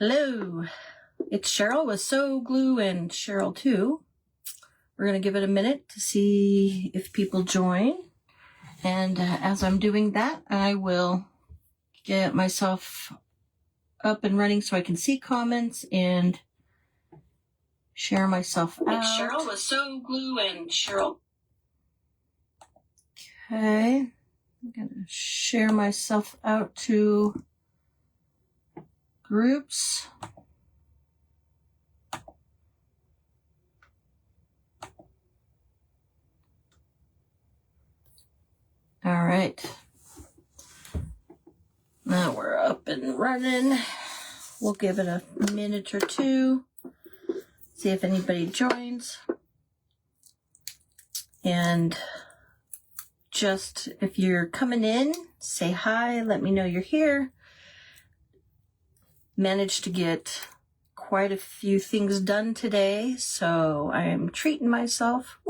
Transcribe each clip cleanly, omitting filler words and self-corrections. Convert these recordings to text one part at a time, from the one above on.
Hello, it's Cheryl with Sew Glue and Cheryl 2. We're going to give it a minute to see if people join. And as I'm doing that, I will get myself up and running so I can see comments and share myself out. It's Cheryl with Sew Glue and Cheryl. Okay, I'm going to share myself out to groups. All right. Now we're up and running. We'll give it a minute or two. See if anybody joins. And just if you're coming in, say hi, let me know you're here. Managed to get quite a few things done today, so I am treating myself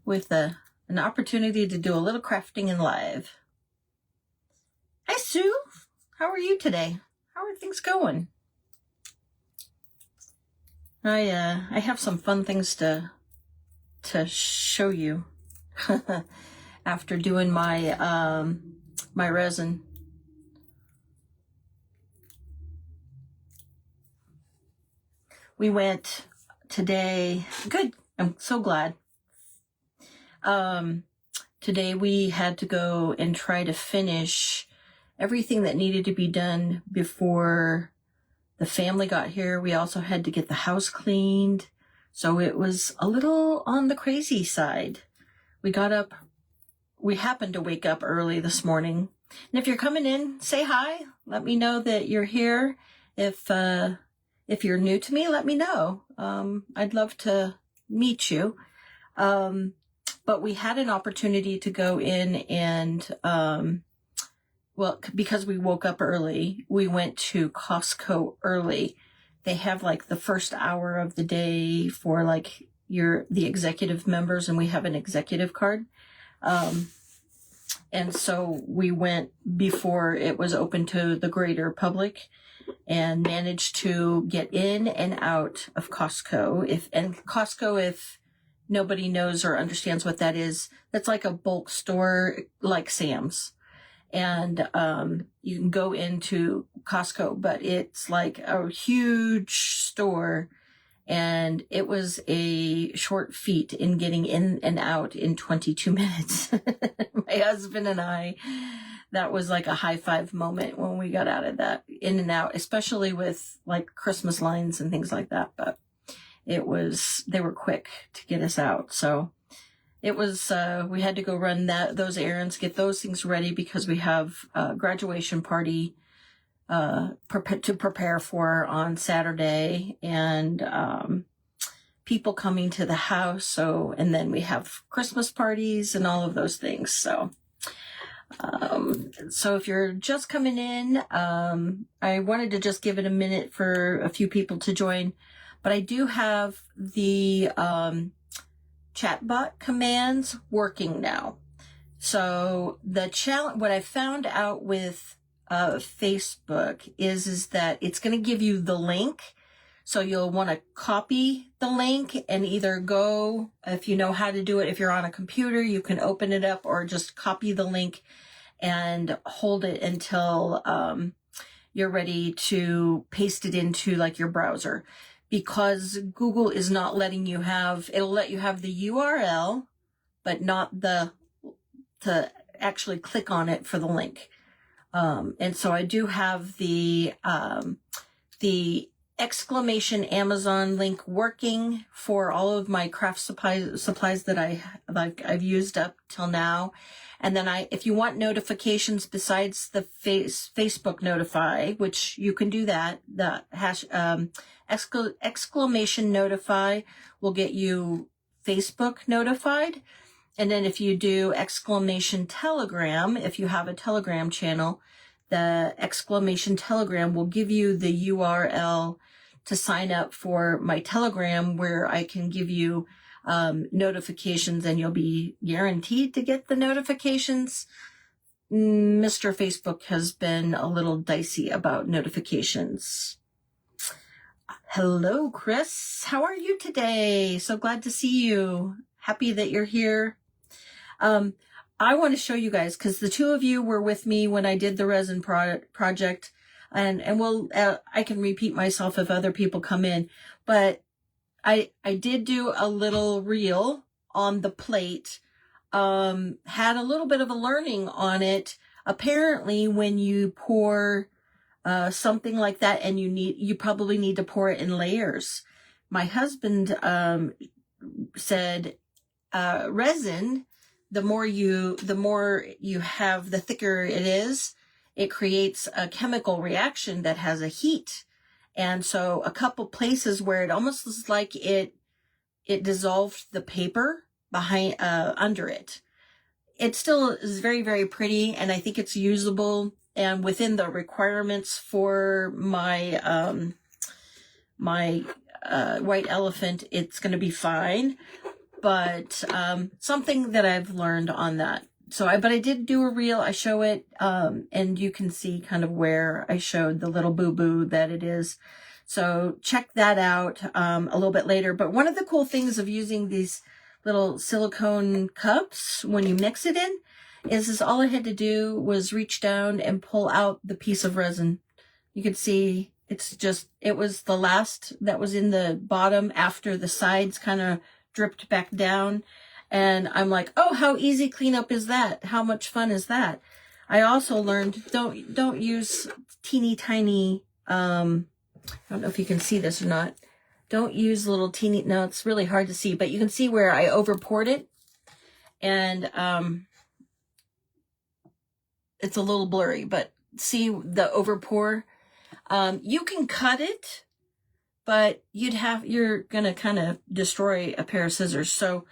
with an opportunity to do a little crafting in live. Hi Sue, how are you today? How are things going? I have some fun things to show you after doing my my resin. We went today. Good. I'm so glad. Today we had to go and try to finish everything that needed to be done before the family got here. We also had to get the house cleaned. So it was a little on the crazy side. We happened to wake up early this morning. And if you're coming in, say hi. Let me know that you're here. If you're new to me, let me know. I'd love to meet you. But we had an opportunity to go in and, because we woke up early, we went to Costco early. They have like the first hour of the day for like the executive members, and we have an executive card. And so we went before it was open to the greater public and managed to get in and out of Costco. If nobody knows or understands what that is, that's like a bulk store like Sam's. And you can go into Costco, but it's like a huge store. And it was a short feat in getting in and out in 22 minutes. My husband and I, that was like a high five moment when we got out of that, in and out, especially with like Christmas lines and things like that. But they were quick to get us out. So it was, we had to go run those errands, get those things ready because we have a graduation party to prepare for on Saturday, and people coming to the house. And then we have Christmas parties and all of those things. So if you're just coming in, I wanted to just give it a minute for a few people to join, but I do have the chatbot commands working now. So the challenge, what I found out with Facebook is that it's going to give you the link. So you'll want to copy the link and either go, if you know how to do it, if you're on a computer, you can open it up, or just copy the link and hold it until you're ready to paste it into like your browser. Because Google is not letting you it'll let you have the URL, but not to actually click on it for the link. And so I do have the exclamation Amazon link working for all of my craft supplies that I've used up till now. And then if you want notifications besides the Facebook notify, which you can do that, the exclamation notify will get you Facebook notified. And then if you do exclamation Telegram, if you have a Telegram channel, the exclamation Telegram will give you the URL to sign up for my Telegram, where I can give you notifications, and you'll be guaranteed to get the notifications Mr. Facebook has been a little dicey about notifications. Hello, Chris. How are you today? So glad to see you. Happy that you're here. I want to show you guys, because the two of you were with me when I did the resin project, and we'll I can repeat myself if other people come in, but I did do a little reel on the plate. Had a little bit of a learning on it. Apparently, when you pour something like that, and you probably need to pour it in layers. My husband said resin, the more you have, the thicker it is. It creates a chemical reaction that has a heat, and so a couple places where it almost looks like it dissolved the paper behind under it. It still is very, very pretty, and I think it's usable and within the requirements for my my white elephant. It's going to be fine, but something that I've learned on that. So but I did do a reel. I show it, and you can see kind of where I showed the little boo-boo that it is. So check that out a little bit later. But one of the cool things of using these little silicone cups when you mix it in is all I had to do was reach down and pull out the piece of resin. You can see it was the last that was in the bottom after the sides kind of dripped back down. And I'm like, oh, how easy cleanup is that? How much fun is that? I also learned don't use teeny tiny, I don't know if you can see this or not. Don't use little teeny, no, it's really hard to see, but you can see where I over poured it. And it's a little blurry, but see the over pour? You can cut it, but you're going to kind of destroy a pair of scissors. So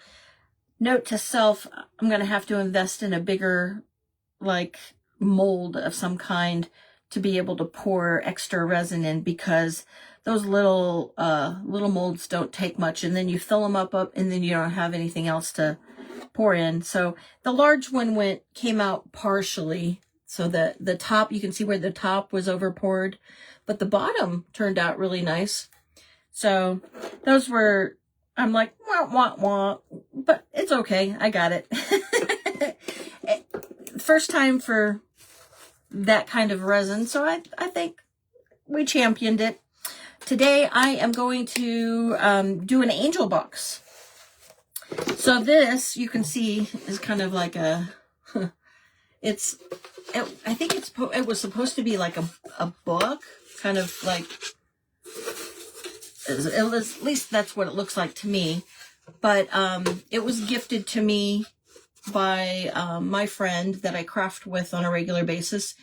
note to self, I'm going to have to invest in a bigger, like, mold of some kind to be able to pour extra resin in, because those little molds don't take much, and then you fill them up, and then you don't have anything else to pour in. So the large one came out partially. So the top, you can see where the top was over poured, but the bottom turned out really nice. So those were, I'm like, wah, wah, wah, but it's okay. I got it. First time for that kind of resin. So I think we championed it. Today I am going to do an angel box. So this, you can see, is kind of like a, I think it was supposed to be like a book, kind of like, at least that's what it looks like to me. But it was gifted to me by my friend that I craft with on a regular basis.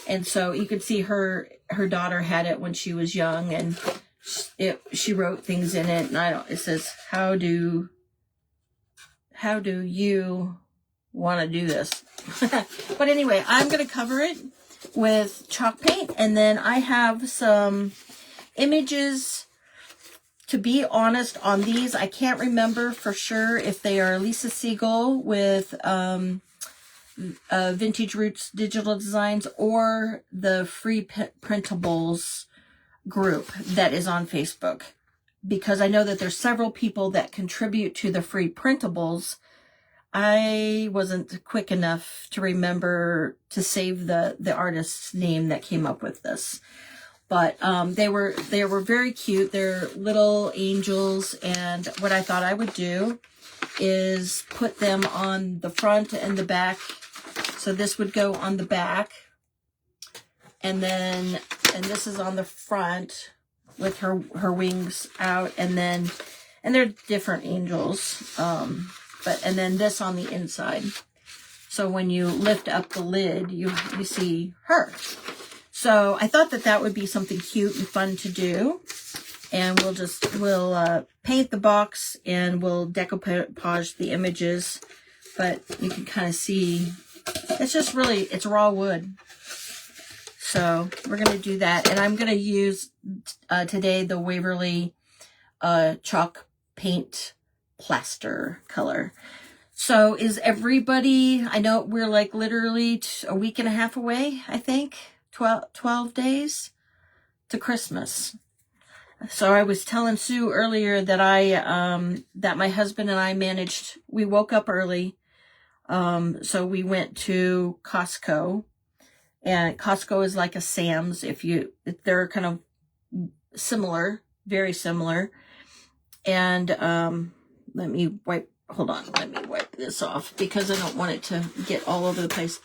And so you could see her daughter had it when she was young, and she wrote things in it, and it says, how do you want to do this? But anyway, I'm going to cover it with chalk paint, and then I have some images. To be honest, on these, I can't remember for sure if they are Lisa Siegel with Vintage Roots Digital Designs or the Free Printables group that is on Facebook, because I know that there's several people that contribute to the Free Printables. I wasn't quick enough to remember to save the artist's name that came up with this. But they were very cute. They're little angels, and what I thought I would do is put them on the front and the back. So this would go on the back, and this is on the front with her wings out, and they're different angels. And then this on the inside. So when you lift up the lid, you see her. So I thought that would be something cute and fun to do. And we'll paint the box, and we'll decoupage the images. But you can kind of see, it's raw wood. So we're going to do that. And I'm going to use today the Waverly chalk paint plaster color. So is everybody, I know we're like literally a week and a half away, I think, 12 days to Christmas. So I was telling Sue earlier that that my husband and I we woke up early. So we went to Costco, and Costco is like a Sam's. They're kind of similar, very similar. And, let me wipe this off because I don't want it to get all over the place.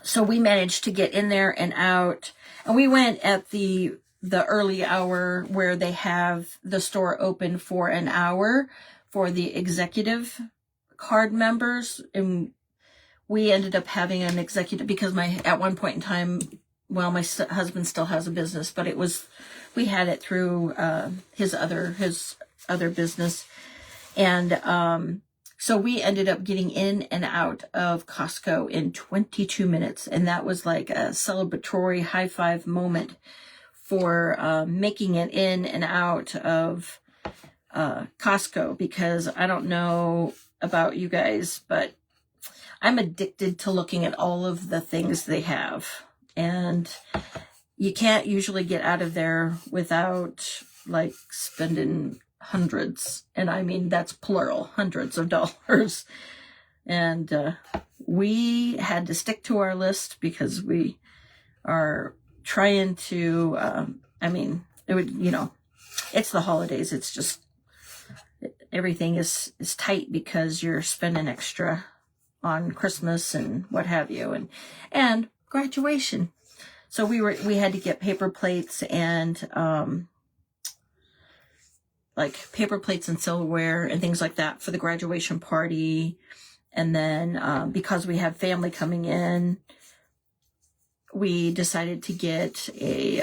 So we managed to get in there and out, and we went at the early hour where they have the store open for an hour for the executive card members. And we ended up having an executive because at one point in time, well, my husband still has a business, but we had it through, his other business. And, so we ended up getting in and out of Costco in 22 minutes. And that was like a celebratory high five moment for making it in and out of Costco, because I don't know about you guys, but I'm addicted to looking at all of the things they have. And you can't usually get out of there without like spending hundreds, and I mean that's plural, hundreds of dollars. And we had to stick to our list because we are trying to it's the holidays. It's just everything is tight because you're spending extra on Christmas and what have you, and graduation. So we had to get paper plates and like paper plates and silverware and things like that for the graduation party. And then because we had family coming in, we decided to get a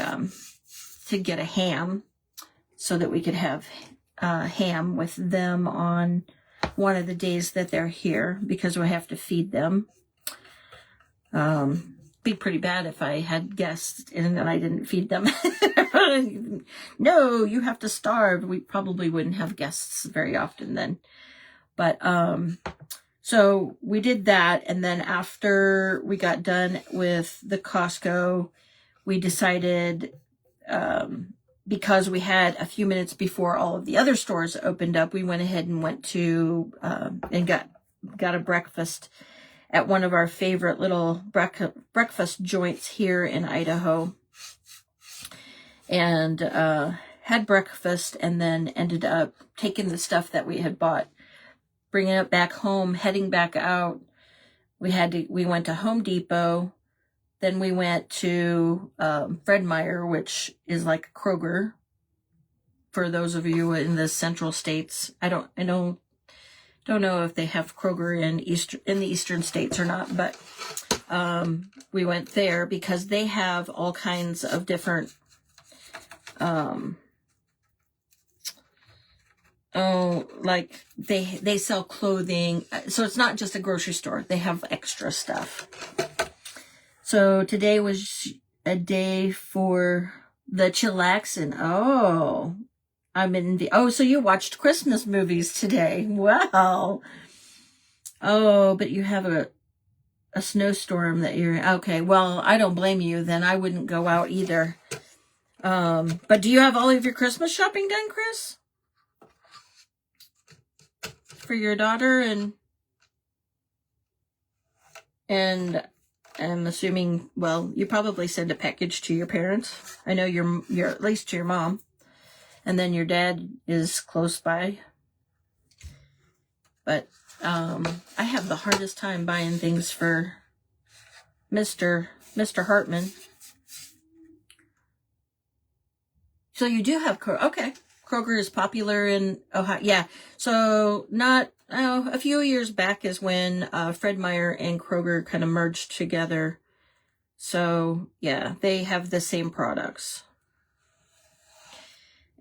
ham so that we could have ham with them on one of the days that they're here, because we have to feed them. Be pretty bad if I had guests and then I didn't feed them. No, you have to starve. We probably wouldn't have guests very often then. But so we did that, and then after we got done with the Costco, we decided, because we had a few minutes before all of the other stores opened up, we went ahead and went to and got a breakfast at one of our favorite little breakfast joints here in Idaho, and had breakfast, and then ended up taking the stuff that we had bought, bringing it back home, heading back out. We went to Home Depot, then we went to Fred Meyer, which is like Kroger for those of you in the central states. I don't know if they have Kroger in the eastern states or not, but we went there because they have all kinds of different like they sell clothing, so it's not just a grocery store. They have extra stuff. So today was a day for the chillaxing. So you watched Christmas movies today. Wow. Oh, but you have a snowstorm that you're, okay. Well, I don't blame you then. I wouldn't go out either. But do you have all of your Christmas shopping done, Chris? For your daughter and I'm assuming, well, you probably send a package to your parents. I know you're at least to your mom. And then your dad is close by. But I have the hardest time buying things for Mr. Hartman. So you do have Kroger. Okay. Kroger is popular in Ohio. Yeah. So a few years back is when Fred Meyer and Kroger kind of merged together. So yeah, they have the same products.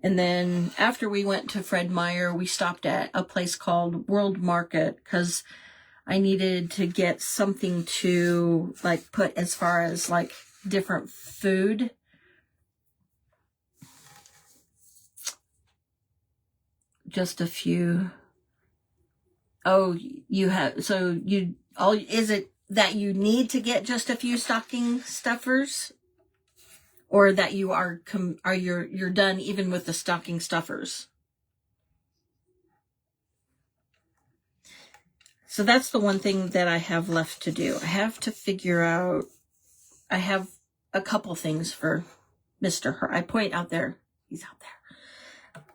And then after we went to Fred Meyer, we stopped at a place called World Market because I needed to get something to like put as far as like different food. Just a few Oh, you have, so you, all, is it that you need to get just a few stocking stuffers? Or that you you're done even with the stocking stuffers? So that's the one thing that I have left to do. I have to figure out, I have a couple things for Mr. Her. I point out there, he's out there.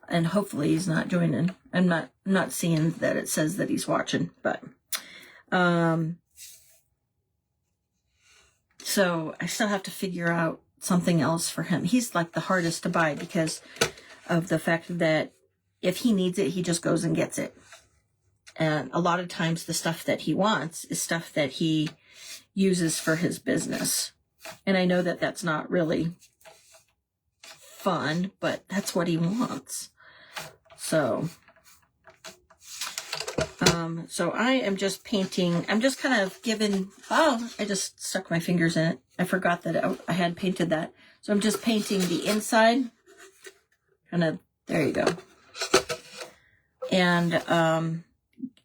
And hopefully he's not joining. I'm not seeing that it says that he's watching, but so I still have to figure out something else for him. He's like the hardest to buy because of the fact that if he needs it, he just goes and gets it. And a lot of times the stuff that he wants is stuff that he uses for his business. And I know that that's not really fun, but that's what he wants. So, so I am just painting. I'm just kind of giving, oh, I just stuck my fingers in it. I forgot that I had painted that. So I'm just painting the inside. Kind of, there you go. And,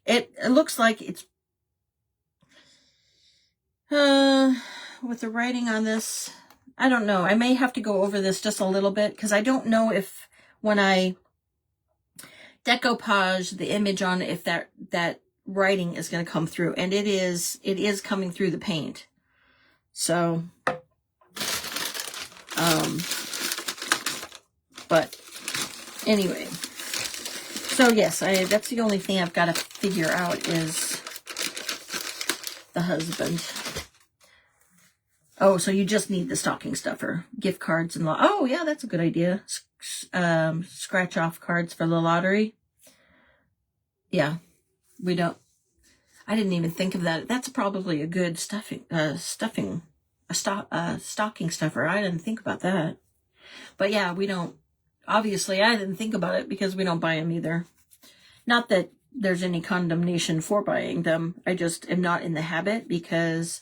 it looks like it's, with the writing on this, I don't know. I may have to go over this just a little bit because I don't know if when I decoupage the image on, if that writing is going to come through, and it is coming through the paint. So, but anyway. So yes, that's the only thing I've got to figure out is the husband. Oh, so you just need the stocking stuffer, gift cards and oh yeah, that's a good idea. Scratch off cards for the lottery. Yeah, we don't. I didn't even think of that. That's probably a good stocking stuffer. I didn't think about that. But yeah, we don't. Obviously, I didn't think about it because we don't buy them either. Not that there's any condemnation for buying them. I just am not in the habit because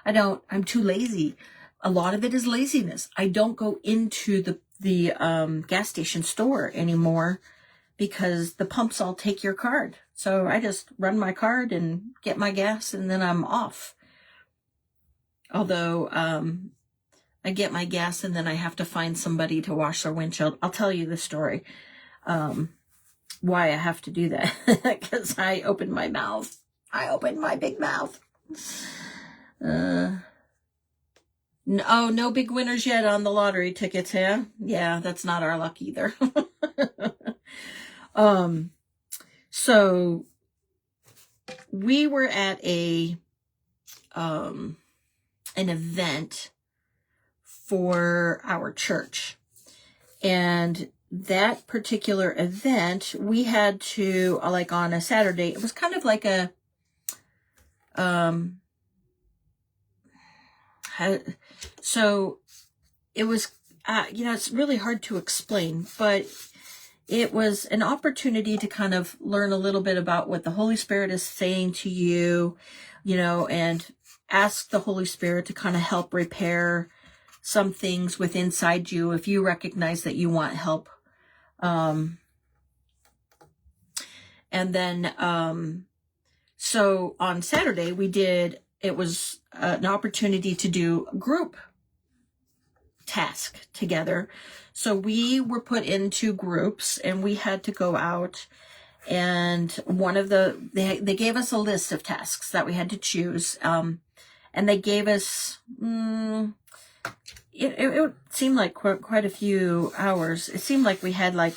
I'm too lazy. A lot of it is laziness. I don't go into the gas station store anymore because the pumps all take your card. So I just run my card and get my gas and then I'm off. Although, I get my gas and then I have to find somebody to wash their windshield. I'll tell you the story. Why I have to do that. Because I opened my mouth. I opened my big mouth. No big winners yet on the lottery tickets, huh? Yeah, that's not our luck either. So we were at an event for our church. And that particular event, we had to, like on a Saturday, it was kind of like a, so it was, it's really hard to explain, but it was an opportunity to kind of learn a little bit about what the Holy Spirit is saying to you, and ask the Holy Spirit to kind of help repair some things within inside you if you recognize that you want help. And then, so on Saturday it was an opportunity to do a group task together. So we were put into groups and we had to go out, and they gave us a list of tasks that we had to choose. And they gave us, it seemed like quite a few hours. It seemed like we had like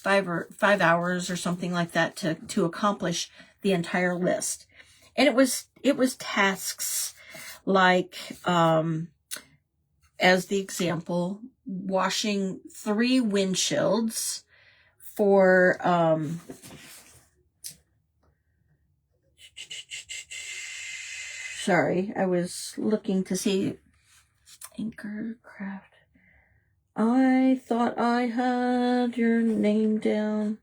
5 hours or something like that to accomplish the entire list. And it was tasks like, as the example, washing 3 windshields for, sorry, I was looking to see Anchor Craft. I thought I had your name down.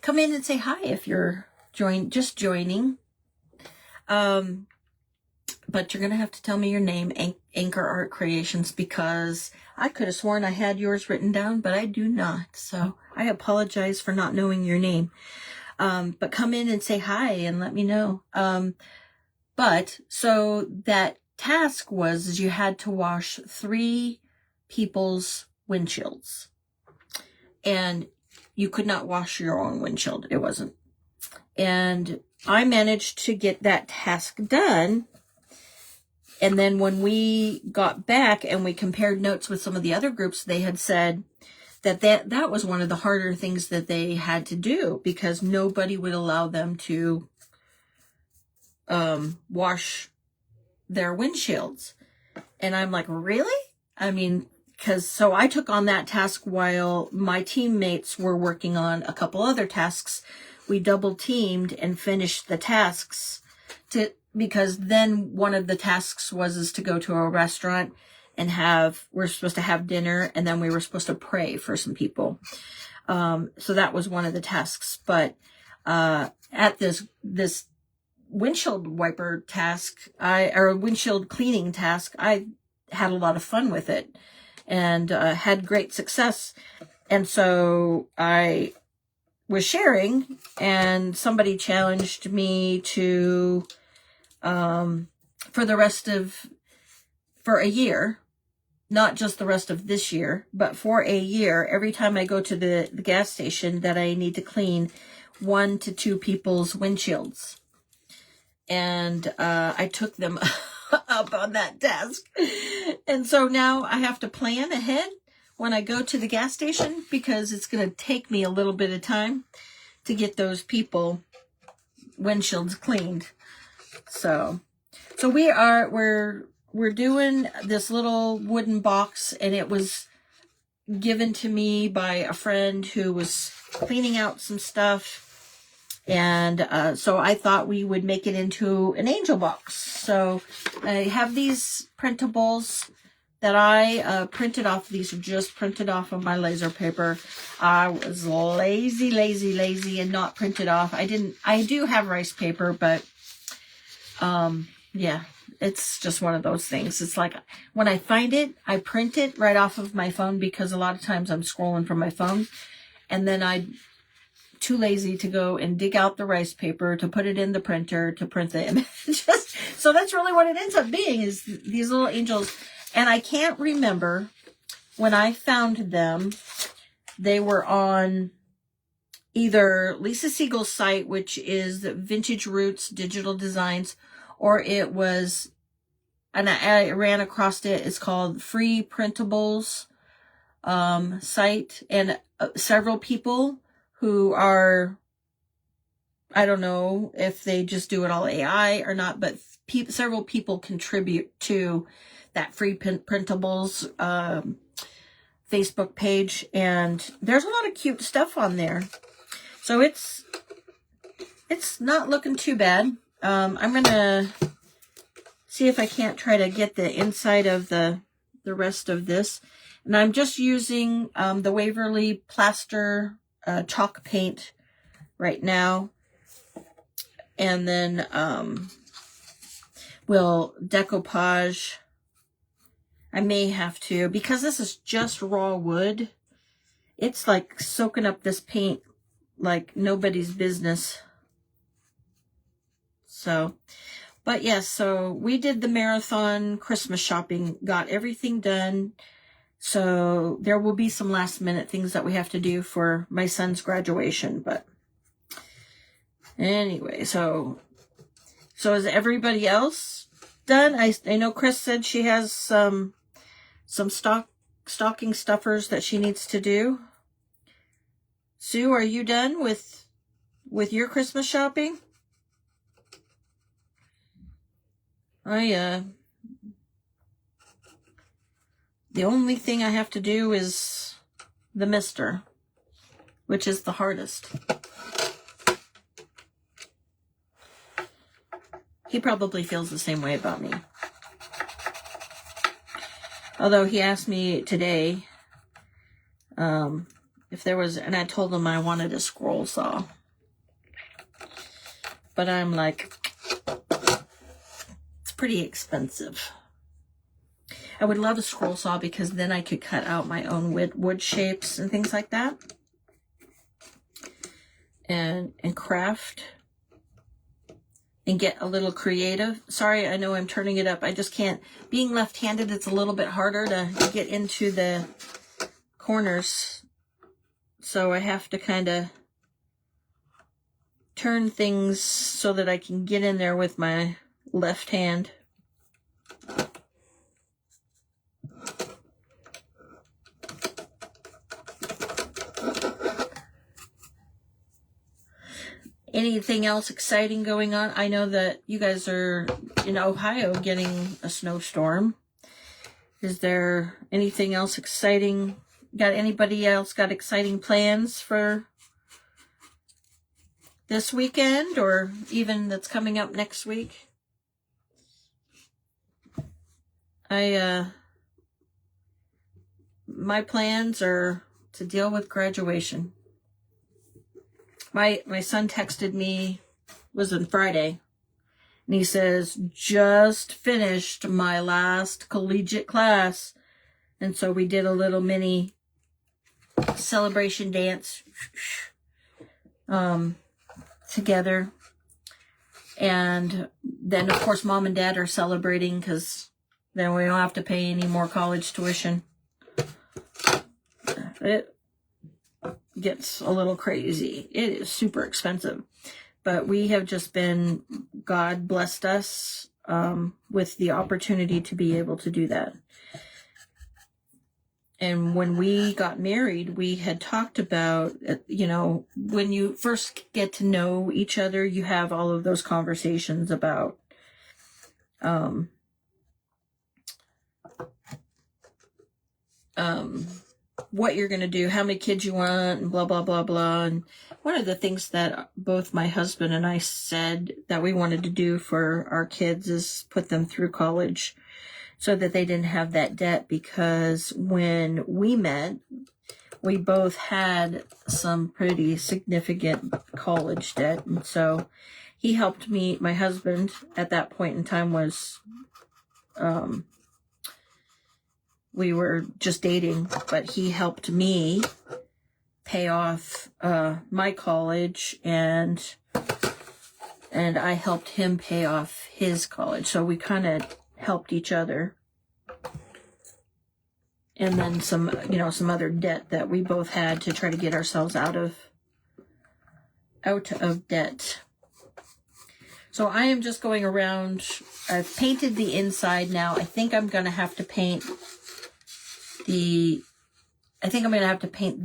Come in and say hi if you're just joining. But you're going to have to tell me your name, Anchor Art Creations, because I could have sworn I had yours written down, but I do not. So I apologize for not knowing your name. But come in and say hi and let me know. But so that task was is you had to wash 3 people's windshields. And you could not wash your own windshield. It wasn't. And I managed to get that task done. And then when we got back and we compared notes with some of the other groups, they had said that was one of the harder things that they had to do because nobody would allow them to wash their windshields. And I'm like, really? I mean, so I took on that task while my teammates were working on a couple other tasks. We double teamed and finished the tasks because then one of the tasks was to go to a restaurant and we're supposed to have dinner, and then we were supposed to pray for some people. So that was one of the tasks. But at this windshield wiper task, or windshield cleaning task, I had a lot of fun with it and had great success. And so I was sharing, and somebody challenged me to, for a year, not just the rest of this year, but for a year, every time I go to the gas station, that I need to clean 1 to 2 people's windshields. And I took them up on that task. And so now I have to plan ahead when I go to the gas station because it's going to take me a little bit of time to get those people windshields cleaned. So we're doing this little wooden box, and it was given to me by a friend who was cleaning out some stuff. And so I thought we would make it into an angel box. So I have these printables that I printed off. These are just printed off of my laser paper. I was lazy and not printed off. I do have rice paper, but yeah, it's just one of those things. It's like when I find it, I print it right off of my phone because a lot of times I'm scrolling from my phone, and then I'm too lazy to go and dig out the rice paper to put it in the printer to print the image. So that's really what it ends up being, is these little angels. And I can't remember when I found them. They were on either Lisa Siegel's site, which is Vintage Roots Digital Designs, or it was, and I ran across it, it's called Free Printables site, and several people who are, I don't know if they just do it all AI or not, but several people contribute to that Free Printables Facebook page, and there's a lot of cute stuff on there. So it's not looking too bad. I'm gonna see if I can't try to get the inside of the rest of this, and I'm just using the Waverly Plaster chalk paint right now, and then we'll decoupage. I may have to, because this is just raw wood, it's like soaking up this paint like nobody's business. So, but yes, so we did the marathon Christmas shopping, got everything done. So there will be some last minute things that we have to do for my son's graduation, but anyway, so is everybody else done? I know Chris said she has some stocking stuffers that she needs to do. Sue, are you done with your Christmas shopping? The only thing I have to do is the mister, which is the hardest. He probably feels the same way about me. Although he asked me today if there was, and I told him I wanted a scroll saw. But I'm like, it's pretty expensive. I would love a scroll saw because then I could cut out my own wood shapes and things like that. and craft and get a little creative. Sorry, I know I'm turning it up. I just can't. Being left-handed, it's a little bit harder to get into the corners. So I have to kind of turn things so that I can get in there with my left hand. Anything else exciting going on? I know that you guys are in Ohio getting a snowstorm. Is there anything else exciting? Got anybody else got exciting plans for this weekend or even that's coming up next week? My plans are to deal with graduation. My son texted me, was on Friday, and he says, just finished my last collegiate class. And so we did a little mini celebration dance together. And then, of course, Mom and Dad are celebrating because then we don't have to pay any more college tuition. It gets a little crazy. It is super expensive. But we have just been, God blessed us with the opportunity to be able to do that. And when we got married, we had talked about, when you first get to know each other, you have all of those conversations about what you're going to do, how many kids you want, and blah, blah, blah, blah. And one of the things that both my husband and I said that we wanted to do for our kids is put them through college so that they didn't have that debt, because when we met, we both had some pretty significant college debt. And so he helped me. My husband at that point in time was, we were just dating, but he helped me pay off my college, and I helped him pay off his college. So we kind of helped each other. And then some other debt that we both had to try to get ourselves out of debt. So I am just going around. I've painted the inside now. I think I'm going to have to paint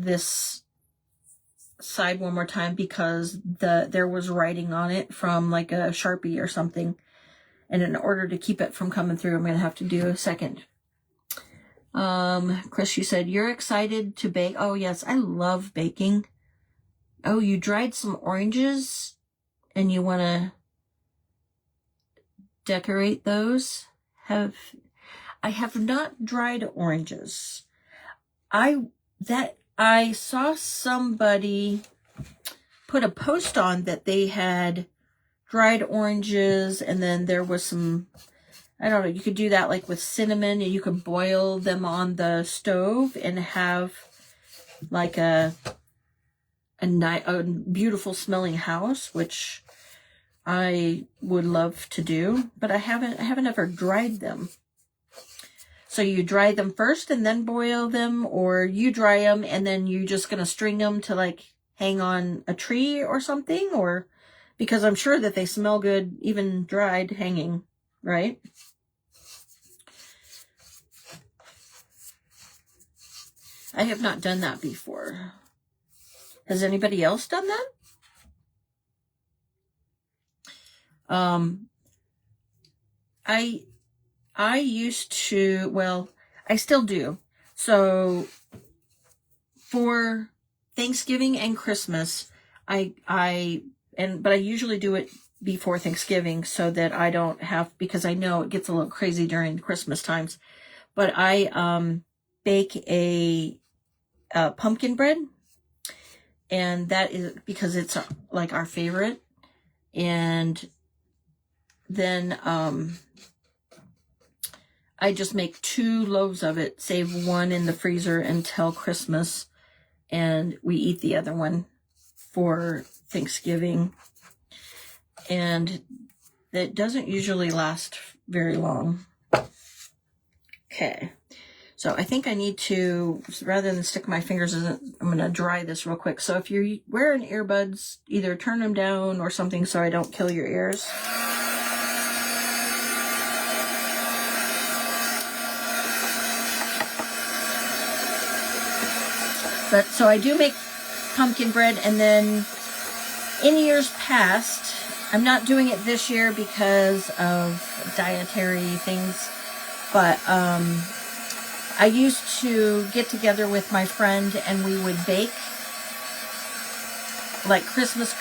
this side one more time, because there was writing on it from like a Sharpie or something. And in order to keep it from coming through, I'm going to have to do a second. Chris, you said you're excited to bake. Oh, yes, I love baking. Oh, you dried some oranges and you want to decorate those? I have not dried oranges. I saw somebody put a post on that they had dried oranges, and then there was some, I don't know, you could do that like with cinnamon, and you could boil them on the stove and have like a beautiful smelling house, which I would love to do, but I haven't ever dried them. So you dry them first and then boil them, or you dry them and then you just gonna string them to like hang on a tree or something, or because I'm sure that they smell good even dried hanging, right? I have not done that before. Has anybody else done that? I used to, well, I still do. So for Thanksgiving and Christmas, but I usually do it before Thanksgiving so that I don't have, because I know it gets a little crazy during Christmas times, but I bake a pumpkin bread, and that is because it's like our favorite. And then I just make 2 loaves of it, save one in the freezer until Christmas, and we eat the other one for Thanksgiving. And it doesn't usually last very long. Okay. So I think I need to, rather than stick my fingers in it, I'm going to dry this real quick. So if you're wearing earbuds, either turn them down or something so I don't kill your ears. But so I do make pumpkin bread, and then in years past, I'm not doing it this year because of dietary things, but I used to get together with my friend and we would bake like Christmas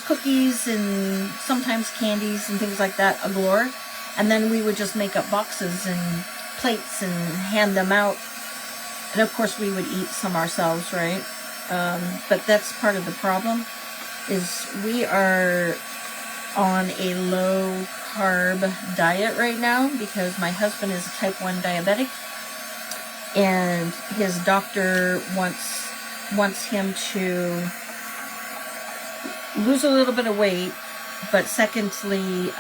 cookies and sometimes candies and things like that galore, and then we would just make up boxes and plates and hand them out. And of course we would eat some ourselves, right? But that's part of the problem, is we are on a low carb diet right now because my husband is a type 1 diabetic, and his doctor wants him to lose a little bit of weight, but secondly,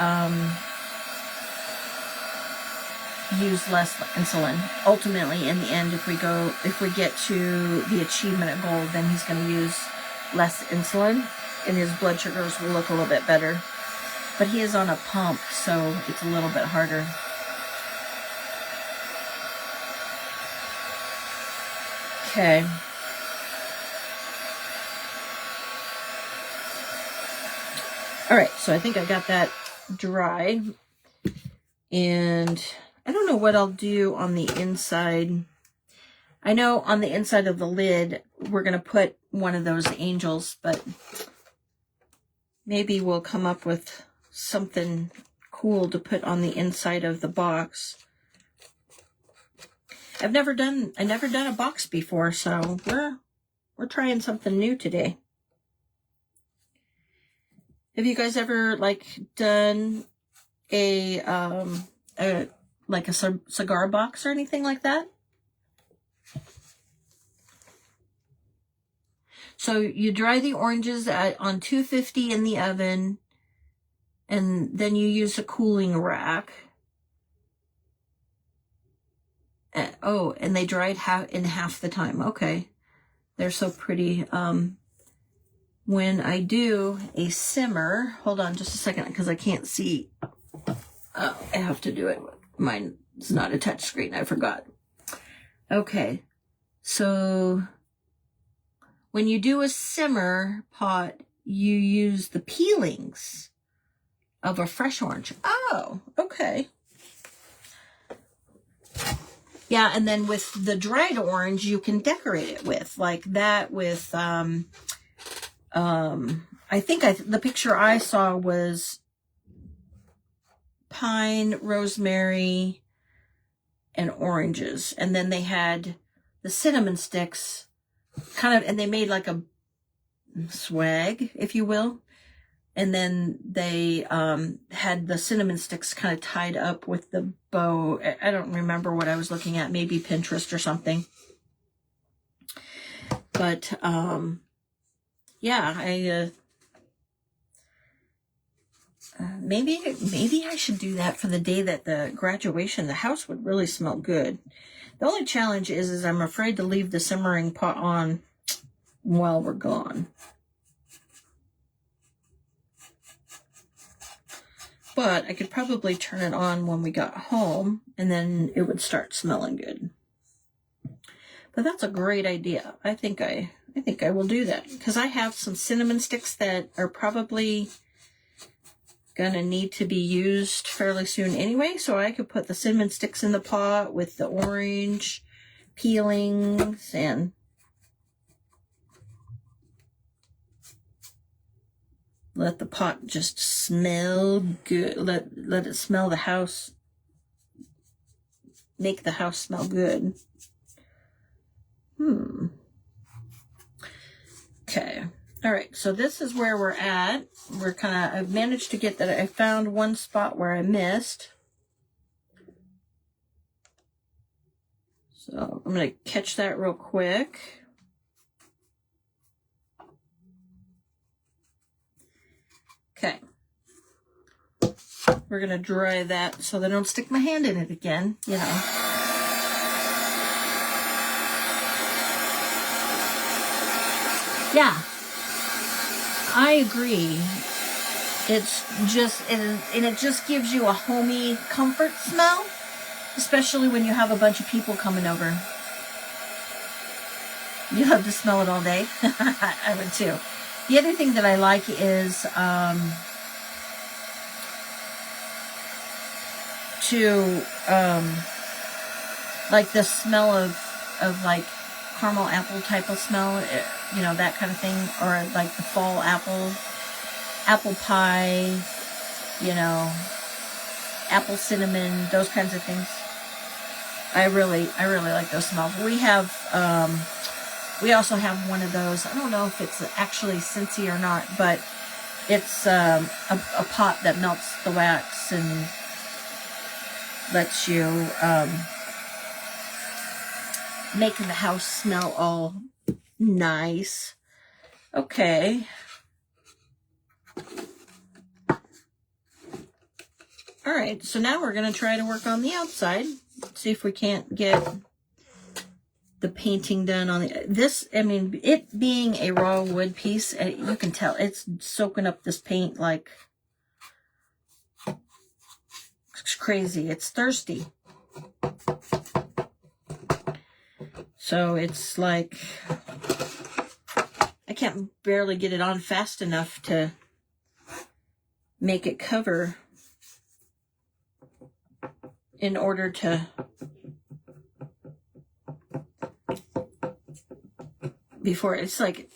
use less insulin. Ultimately, in the end, if we get to the achievement goal, then he's going to use less insulin and his blood sugars will look a little bit better. But he is on a pump, so it's a little bit harder. Okay. All right, so I think I got that dry. And I don't know what I'll do on the inside. I know on the inside of the lid, we're going to put one of those angels, but maybe we'll come up with something cool to put on the inside of the box. I've never done a box before, so we're trying something new today. Have you guys ever done a cigar box or anything like that? So you dry the oranges on 250 in the oven, and then you use a cooling rack. And they dried in half the time. Okay. They're so pretty. When I do a simmer, hold on just a second because I can't see. I have to do it. Mine's not a touch screen. I forgot. Okay. So when you do a simmer pot, you use the peelings of a fresh orange. Oh, okay. Yeah, and then with the dried orange, you can decorate it with I think the picture I saw was pine, rosemary, and oranges. And then they had the cinnamon sticks and they made like a swag, if you will. And then they had the cinnamon sticks kind of tied up with the bow. I don't remember what I was looking at, maybe Pinterest or something. But yeah, maybe I should do that for the day that the graduation. The house would really smell good. The only challenge is I'm afraid to leave the simmering pot on while we're gone. But I could probably turn it on when we got home, and then it would start smelling good. But that's a great idea. I think I will do that, because I have some cinnamon sticks that are probably gonna need to be used fairly soon anyway. So I could put the cinnamon sticks in the pot with the orange peelings and let the pot just smell good. Let it smell the house. Make the house smell good. Okay. All right. So this is where we're at. I've managed to get that. I found one spot where I missed. So I'm going to catch that real quick. We're going to dry that so that I don't stick my hand in it again, you know. Yeah, I agree. It's just, and it just gives you a homey comfort smell, especially when you have a bunch of people coming over. You love to smell it all day. I would too. The other thing that I like is like the smell of like caramel apple type of smell, you know, that kind of thing, or like the fall apple pie, you know, apple cinnamon, those kinds of things. I really like those smells. We also have one of those. I don't know if it's actually Scentsy or not, but it's a pot that melts the wax and lets you make the house smell all nice. Okay. All right, so now we're going to try to work on the outside. See if we can't get the painting done on this. I mean, it being a raw wood piece, you can tell it's soaking up this paint like it's crazy. It's thirsty. So it's like I can't barely get it on fast enough to make it cover in order to before it's like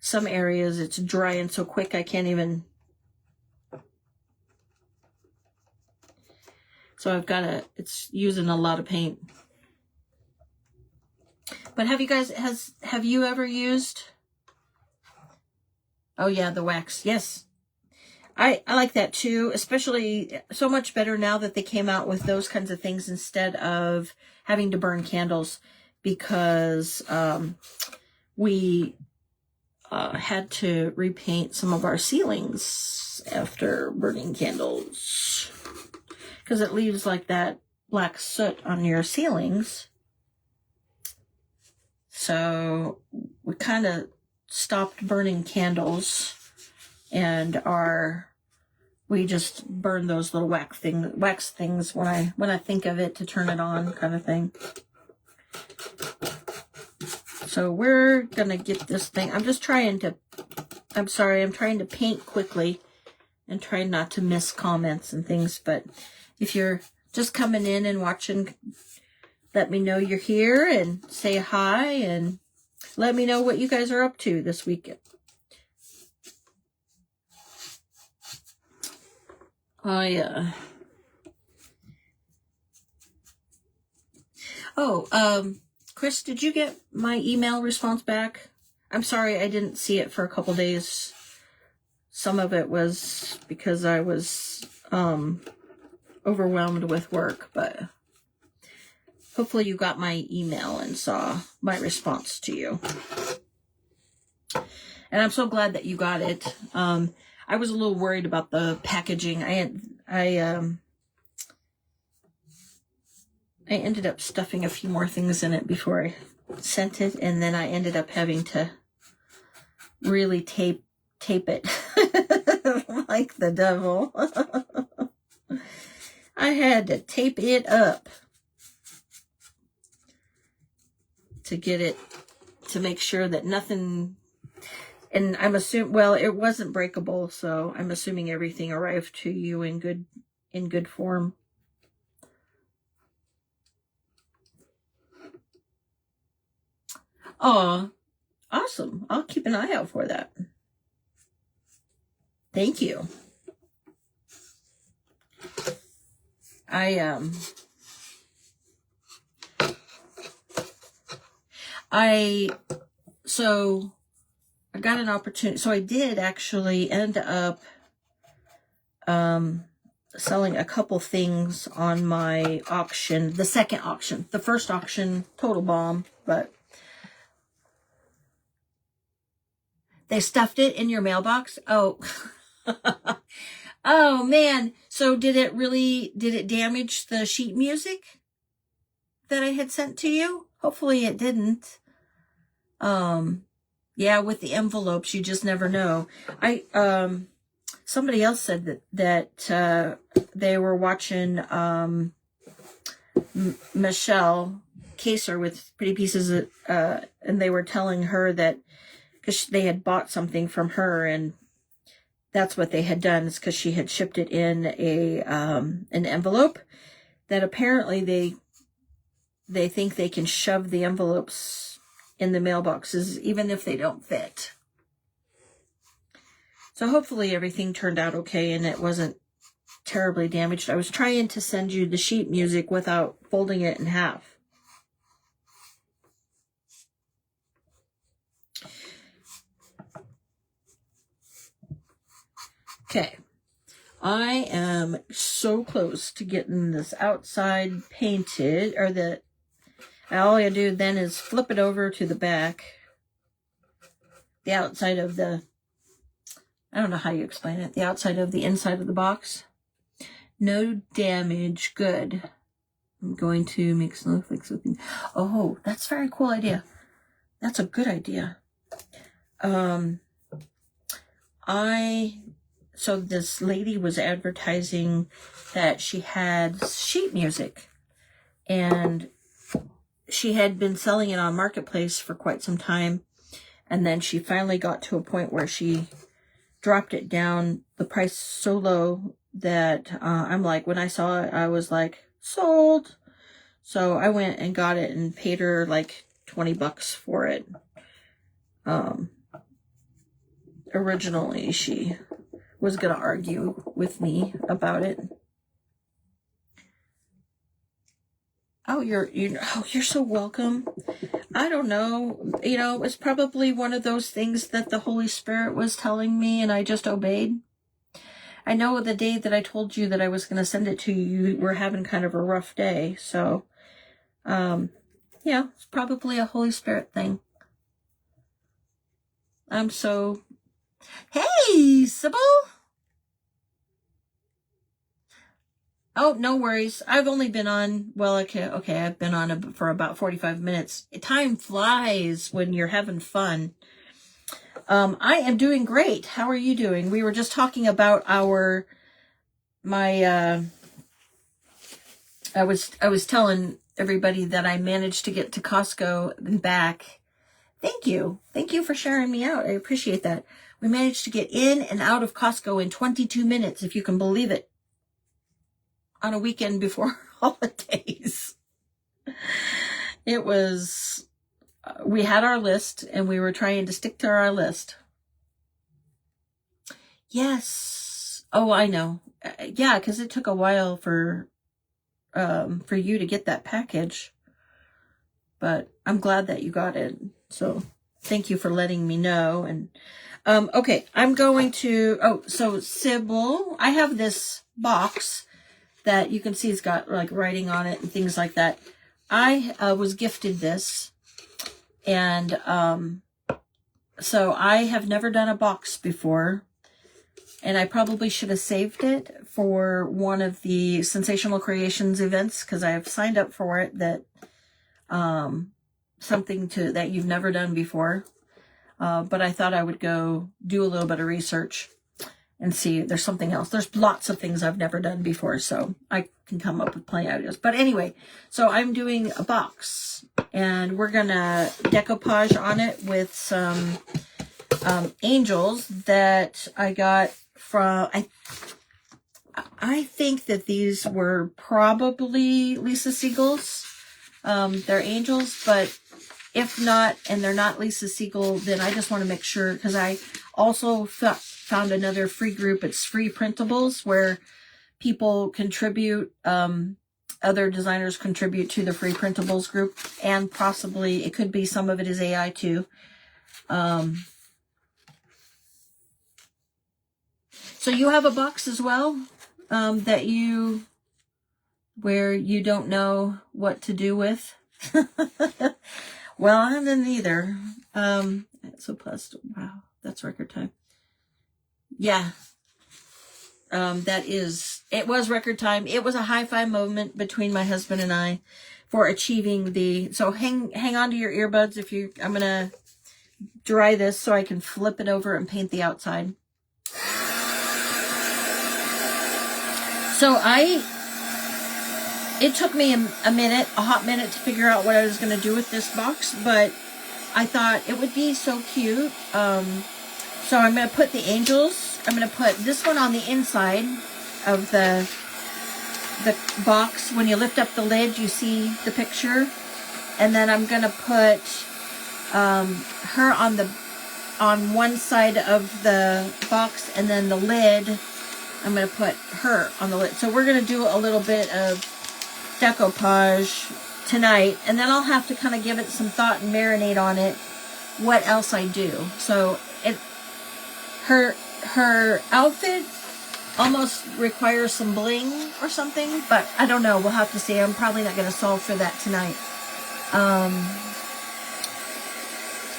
some areas it's drying so quick I can't even. So I've got it's using a lot of paint. But have you ever used? Oh yeah, the wax. Yes. I like that too, especially so much better now that they came out with those kinds of things instead of having to burn candles, because we had to repaint some of our ceilings after burning candles because it leaves like that black soot on your ceilings. So we kind of stopped burning candles and we just burn those little wax things when I think of it to turn it on, kind of thing. So we're gonna get this thing. I'm trying to paint quickly and try not to miss comments and things. But if you're just coming in and watching, let me know you're here and say hi and let me know what you guys are up to this weekend. Oh, yeah. Oh, Chris, did you get my email response back? I'm sorry I didn't see it for a couple days. Some of it was because I was overwhelmed with work, but hopefully you got my email and saw my response to you. And I'm so glad that you got it. I was a little worried about the packaging. I ended up stuffing a few more things in it before I sent it, and then I ended up having to really tape it like the devil. I had to tape it up to get it, to make sure that nothing. And I'm assuming, well, it wasn't breakable, so I'm assuming everything arrived to you in good form. Oh, awesome. I'll keep an eye out for that. Thank you. So I got an opportunity. So I did actually end up selling a couple things on my auction, the second auction. The first auction, total bomb, but they stuffed it in your mailbox. Oh, Oh man. So did it damage the sheet music that I had sent to you? Hopefully it didn't. Yeah, with the envelopes, you just never know. Somebody else said that they were watching, Michelle Kaser with Pretty Pieces, and they were telling her that, because they had bought something from her, and that's what they had done, is because she had shipped it in an envelope, that apparently they think they can shove the envelopes in the mailboxes even if they don't fit. So hopefully everything turned out okay and it wasn't terribly damaged. I was trying to send you the sheet music without folding it in half. Okay. I am so close to getting this outside painted, or all I do then is flip it over to the back, the outside of the, I don't know how you explain it, the outside of the inside of the box. No damage, good. I'm going to make snowflakes with me. Oh, that's a very cool idea. That's a good idea. So this lady was advertising that she had sheet music, and she had been selling it on Marketplace for quite some time, and then she finally got to a point where she dropped it down, the price so low that I'm like, when I saw it, I was like, sold. So I went and got it and paid her like $20 for it. Originally, she was going to argue with me about it. Oh, you're so welcome. I don't know. It was probably one of those things that the Holy Spirit was telling me and I just obeyed. I know the day that I told you that I was going to send it to you, you were having kind of a rough day. So, yeah, it's probably a Holy Spirit thing. Hey, Sybil! Oh, no worries. I've only been on, I've been on for about 45 minutes. Time flies when you're having fun. I am doing great. How are you doing? We were just talking about I was telling everybody that I managed to get to Costco and back. Thank you. Thank you for sharing me out. I appreciate that. We managed to get in and out of Costco in 22 minutes, if you can believe it, on a weekend before holidays. It was, we had our list and we were trying to stick to our list. Yes. Oh, I know. Yeah, because it took a while for you to get that package. But I'm glad that you got it. So thank you for letting me know. And okay, I'm going to, so Sybil, I have this box that you can see it's got like writing on it and things like that. I was gifted this, and so I have never done a box before, and I probably should have saved it for one of the Sensational Creations events, because I have signed up for it, that something that you've never done before. But I thought I would go do a little bit of research and see. There's something else. There's lots of things I've never done before, so I can come up with plenty of ideas. But anyway, so I'm doing a box, and we're gonna decoupage on it with some angels that I got from. I think that these were probably Lisa Siegel's. They're angels, but if not, and they're not Lisa Siegel, then I just want to make sure, because I also found another free group. It's Free Printables, where people contribute, other designers contribute to the Free Printables group, and possibly it could be some of it is AI too. So you have a box as well, where you don't know what to do with. Well, I didn't either. So plus, wow, that's record time. Yeah. it was record time. It was a high-five moment between my husband and I for achieving so hang on to your earbuds I'm going to dry this so I can flip it over and paint the outside. So it took me a hot minute to figure out what I was going to do with this box, but I thought it would be so cute. So I'm going to put the angels, I'm going to put this one on the inside of the box. When you lift up the lid, you see the picture. And then I'm going to put her on one side of the box, and then the lid, I'm going to put her on the lid. So we're going to do a little bit of decoupage tonight, and then I'll have to kind of give it some thought and marinate on it what else I do. So her outfit almost requires some bling or something, but I don't know. We'll have to see. I'm probably not going to solve for that tonight.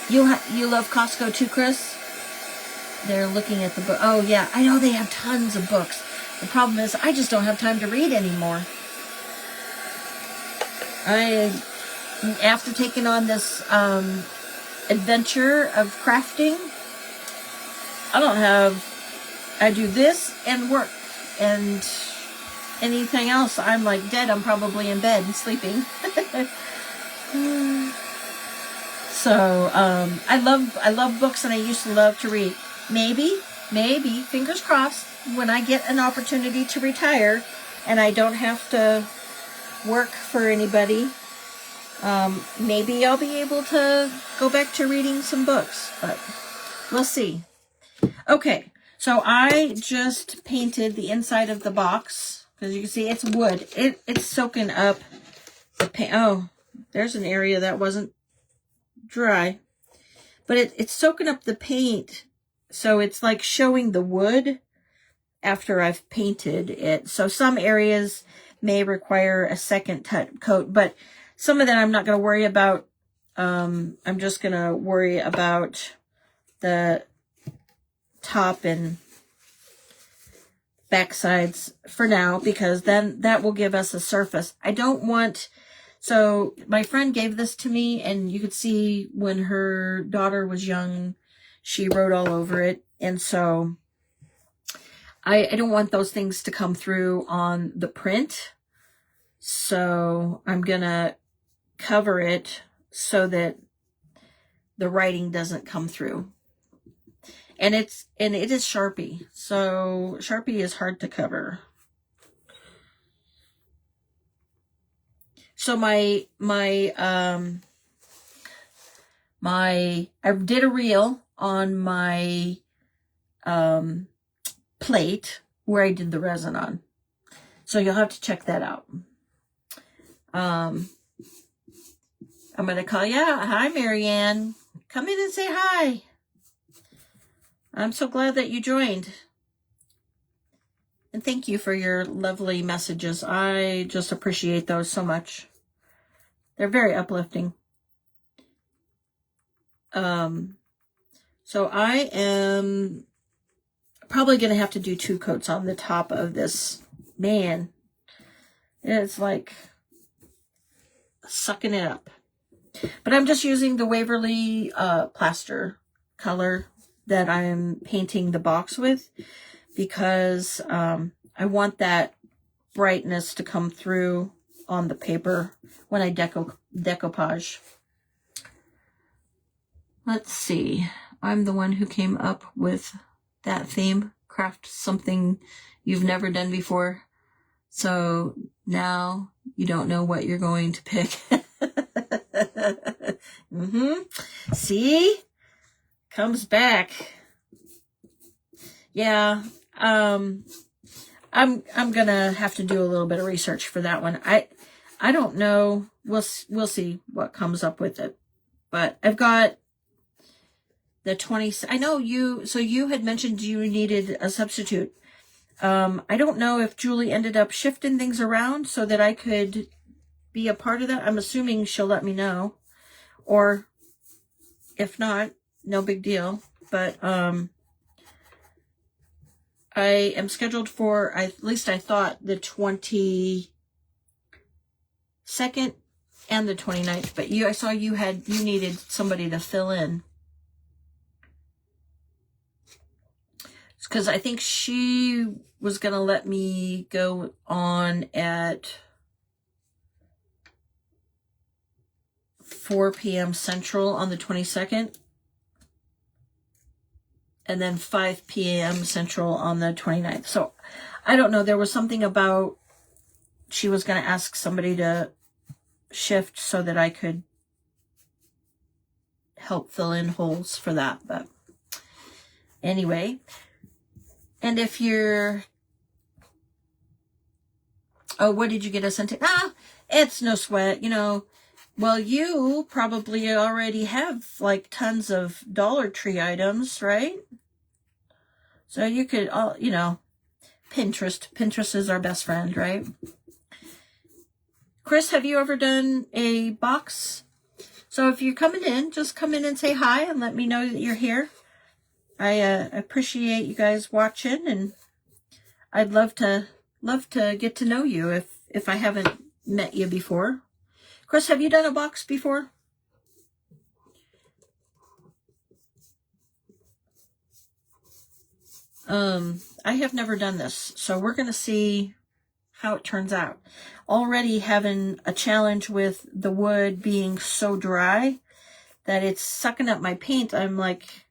You love Costco too, Chris? They're looking at the book. Oh yeah, I know they have tons of books. The problem is I just don't have time to read anymore. After taking on this adventure of crafting, I do this and work, and anything else, I'm like dead. I'm probably in bed and sleeping. So, I love books, and I used to love to read. Maybe, fingers crossed, when I get an opportunity to retire and I don't have to work for anybody, maybe I'll be able to go back to reading some books, but we'll see. Okay, so I just painted the inside of the box, because you can see it's wood. It's soaking up the paint. Oh, there's an area that wasn't dry, but it's soaking up the paint, so it's like showing the wood after I've painted it. So some areas may require a second coat, but some of that I'm not going to worry about. I'm just going to worry about the top and back sides for now, because then that will give us a surface. I don't want, so my friend gave this to me, and you could see when her daughter was young, she wrote all over it. And so I don't want those things to come through on the print. So I'm going to cover it so that the writing doesn't come through. And it is Sharpie. So Sharpie is hard to cover. So I did a reel on my plate where I did the resin on. So you'll have to check that out. I'm going to call you out. Hi, Marianne. Come in and say hi. I'm so glad that you joined. And thank you for your lovely messages. I just appreciate those so much. They're very uplifting. So I am probably going to have to do 2 coats on the top of this. Man, it's like sucking it up. But I'm just using the Waverly plaster color that I'm painting the box with, because I want that brightness to come through on the paper when I decoupage. Let's see. I'm the one who came up with that theme. Craft something you've never done before. So now you don't know what you're going to pick. See? Comes back. Yeah. I'm gonna have to do a little bit of research for that one. I don't know. We'll see what comes up with it. But I've got the 20. I know you. So you had mentioned you needed a substitute. I don't know if Julie ended up shifting things around so that I could be a part of that. I'm assuming she'll let me know, or if not, no big deal. But I am scheduled for, at least I thought, the 22nd and the 29th, but I saw you needed somebody to fill in. Because I think she was going to let me go on at 4 p.m. Central on the 22nd. And then 5 p.m. Central on the 29th. So, I don't know. There was something about she was going to ask somebody to shift so that I could help fill in holes for that. But anyway, and if you're... Oh, what did you get us into? It's no sweat, you know. Well, you probably already have like tons of Dollar Tree items, right? So you could, you know, Pinterest. Pinterest is our best friend, right? Chris, have you ever done a box? So if you're coming in, just come in and say hi and let me know that you're here. I appreciate you guys watching, and I'd love to get to know you if I haven't met you before. Chris, have you done a box before? I have never done this, so we're going to see how it turns out. Already having a challenge with the wood being so dry that it's sucking up my paint, I'm like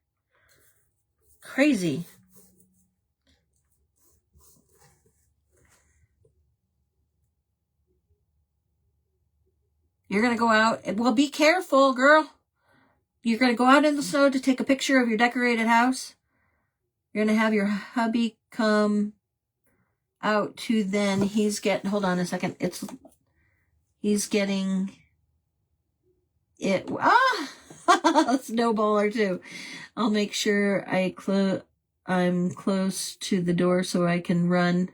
crazy. You're going to go out, well, be careful, girl. You're going to go out in the snow to take a picture of your decorated house. You're going to have your hubby come out to then he's getting, hold on a second. He's getting it. Snowballer too. I'll make sure I'm close to the door so I can run.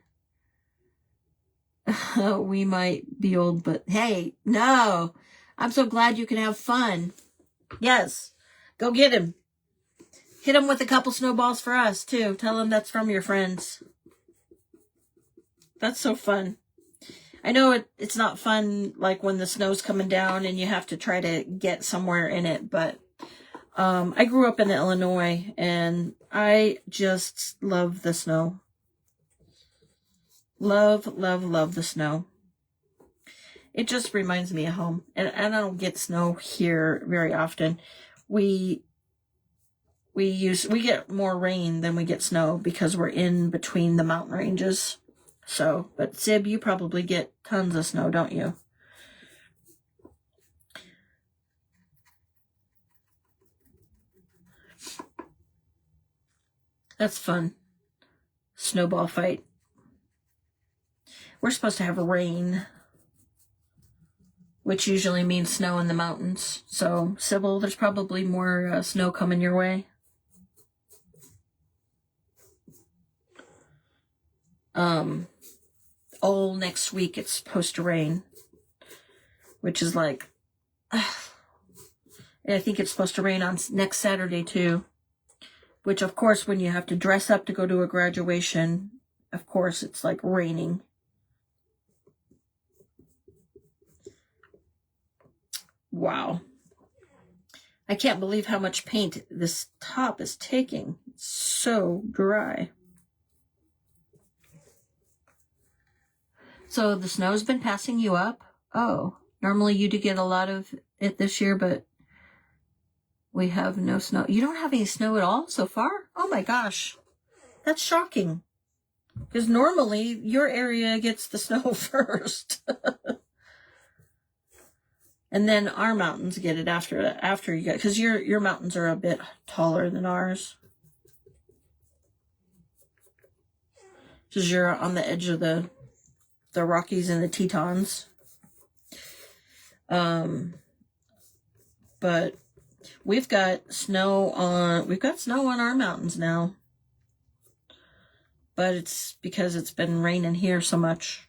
We might be old, but hey, no. I'm so glad you can have fun. Yes. Go get him. Hit him with a couple snowballs for us, too. Tell him that's from your friends. That's so fun. I know it's not fun, like, when the snow's coming down and you have to try to get somewhere in it, but I grew up in Illinois, and I just love the snow. Love, love, love the snow. It just reminds me of home. And I don't get snow here very often. We get more rain than we get snow because we're in between the mountain ranges. So, but Sib, you probably get tons of snow, don't you? That's fun. Snowball fight. We're supposed to have rain, which usually means snow in the mountains. So, Sybil, there's probably more snow coming your way. Next week it's supposed to rain, which is like, I think it's supposed to rain on next Saturday too, which of course when you have to dress up to go to a graduation, of course it's like raining. Wow. I can't believe how much paint this top is taking. It's so dry. So the snow's been passing you up? Oh, normally you do get a lot of it this year, but we have no snow. You don't have any snow at all so far? Oh my gosh. That's shocking. Because normally your area gets the snow first. And then our mountains get it after you get, because your mountains are a bit taller than ours. Because you're on the edge of the Rockies and the Tetons. But we've got snow on our mountains now. But it's because it's been raining here so much.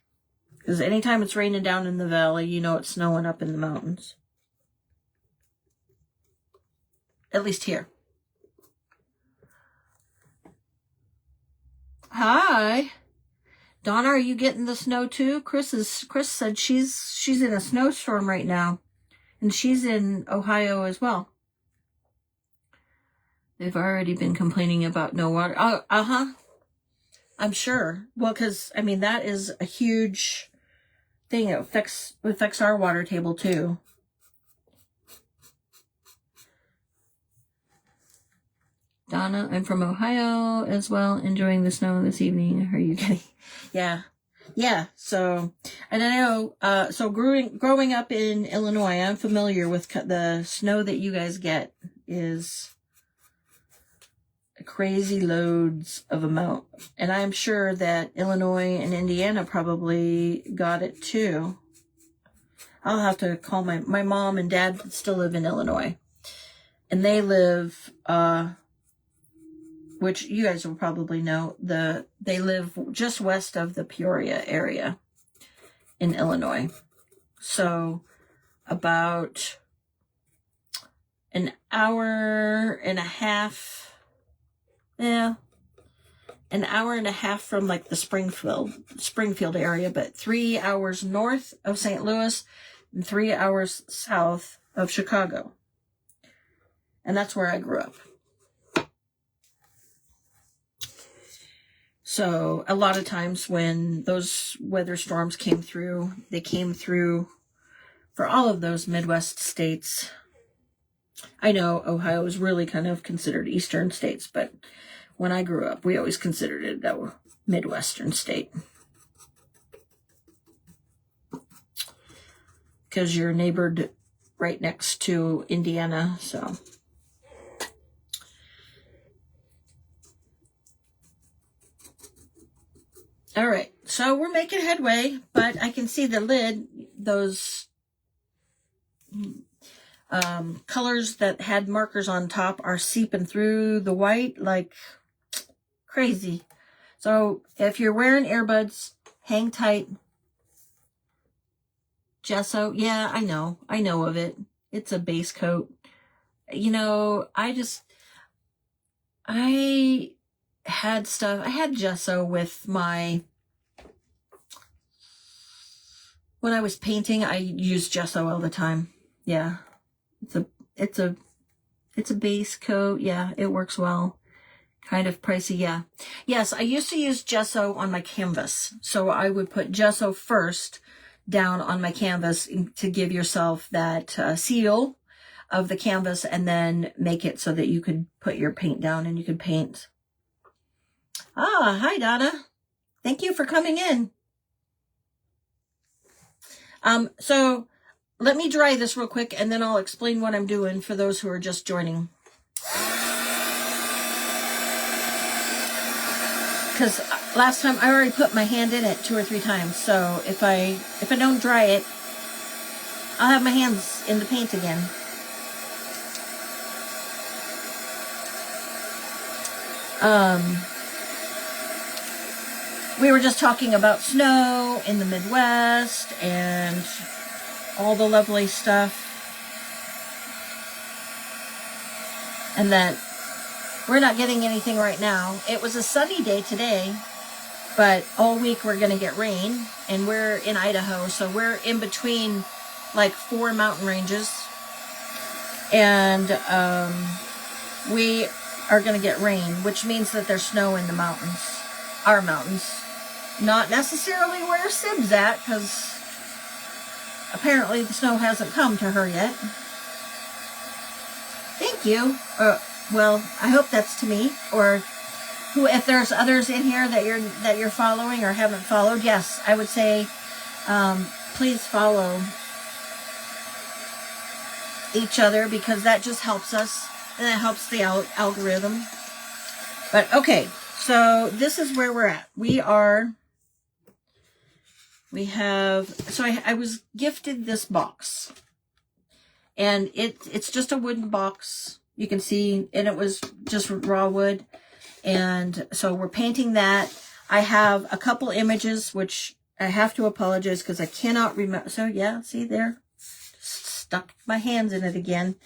Because anytime it's raining down in the valley, you know it's snowing up in the mountains. At least here. Hi. Donna, are you getting the snow too? Chris said she's in a snowstorm right now. And she's in Ohio as well. They've already been complaining about no water. Oh, uh-huh. I'm sure. Well, because, I mean, that is a huge thing. It affects our water table too. Donna, I'm from Ohio as well, enjoying the snow this evening. Are you kidding? Yeah. So, and I know, so growing up in Illinois, I'm familiar with the snow that you guys get is crazy loads of amount. And I'm sure that Illinois and Indiana probably got it too. I'll have to call my mom and dad still live in Illinois. And they live, which you guys will probably know, they live just west of the Peoria area in Illinois. So about an hour and a half from like the Springfield area, but 3 hours north of St. Louis and 3 hours south of Chicago. And that's where I grew up. So a lot of times when those weather storms came through, they came through for all of those Midwest states. I know Ohio is really kind of considered Eastern states, but when I grew up, we always considered it a Midwestern state. Because you're neighbored right next to Indiana, so. All right, so we're making headway, but I can see the lid, those colors that had markers on top are seeping through the white like crazy. So if you're wearing earbuds, hang tight. Gesso, yeah, I know of it. It's a base coat. You know, I had gesso with when I was painting, I used gesso all the time. Yeah. It's a base coat. Yeah, it works well. Kind of pricey. Yeah. Yes, I used to use gesso on my canvas. So I would put gesso first down on my canvas to give yourself that seal of the canvas, and then make it so that you could put your paint down and you could paint. Ah, hi, Donna. Thank you for coming in. So let me dry this real quick, and then I'll explain what I'm doing for those who are just joining. Because last time I already put my hand in it 2 or 3 times, so if I don't dry it, I'll have my hands in the paint again. We were just talking about snow in the Midwest and all the lovely stuff. And that we're not getting anything right now. It was a sunny day today, but all week we're going to get rain. And we're in Idaho, so we're in between like 4 mountain ranges. And we are going to get rain, which means that there's snow in the mountains. Our mountains. Not necessarily where Sib's at, because apparently the snow hasn't come to her yet. Thank you. Well, I hope that's to me, or if there's others in here that you're following or haven't followed. Yes, I would say please follow each other, because that just helps us and it helps the algorithm. But okay, so this is where we're at. I was gifted this box, and it's just a wooden box. You can see, and it was just raw wood. And so we're painting that. I have a couple images, which I have to apologize because I cannot remember. So yeah, see there, stuck my hands in it again.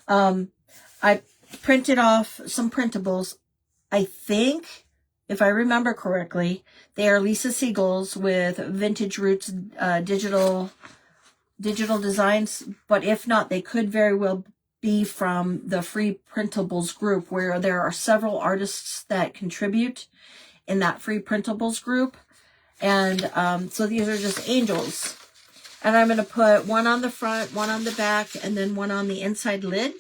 I printed off some printables. I think if I remember correctly. They are Lisa Siegel's with Vintage Roots digital designs, but if not, they could very well be from the Free Printables group, where there are several artists that contribute in that Free Printables group. And so these are just angels. And I'm going to put one on the front, one on the back, and then one on the inside lid.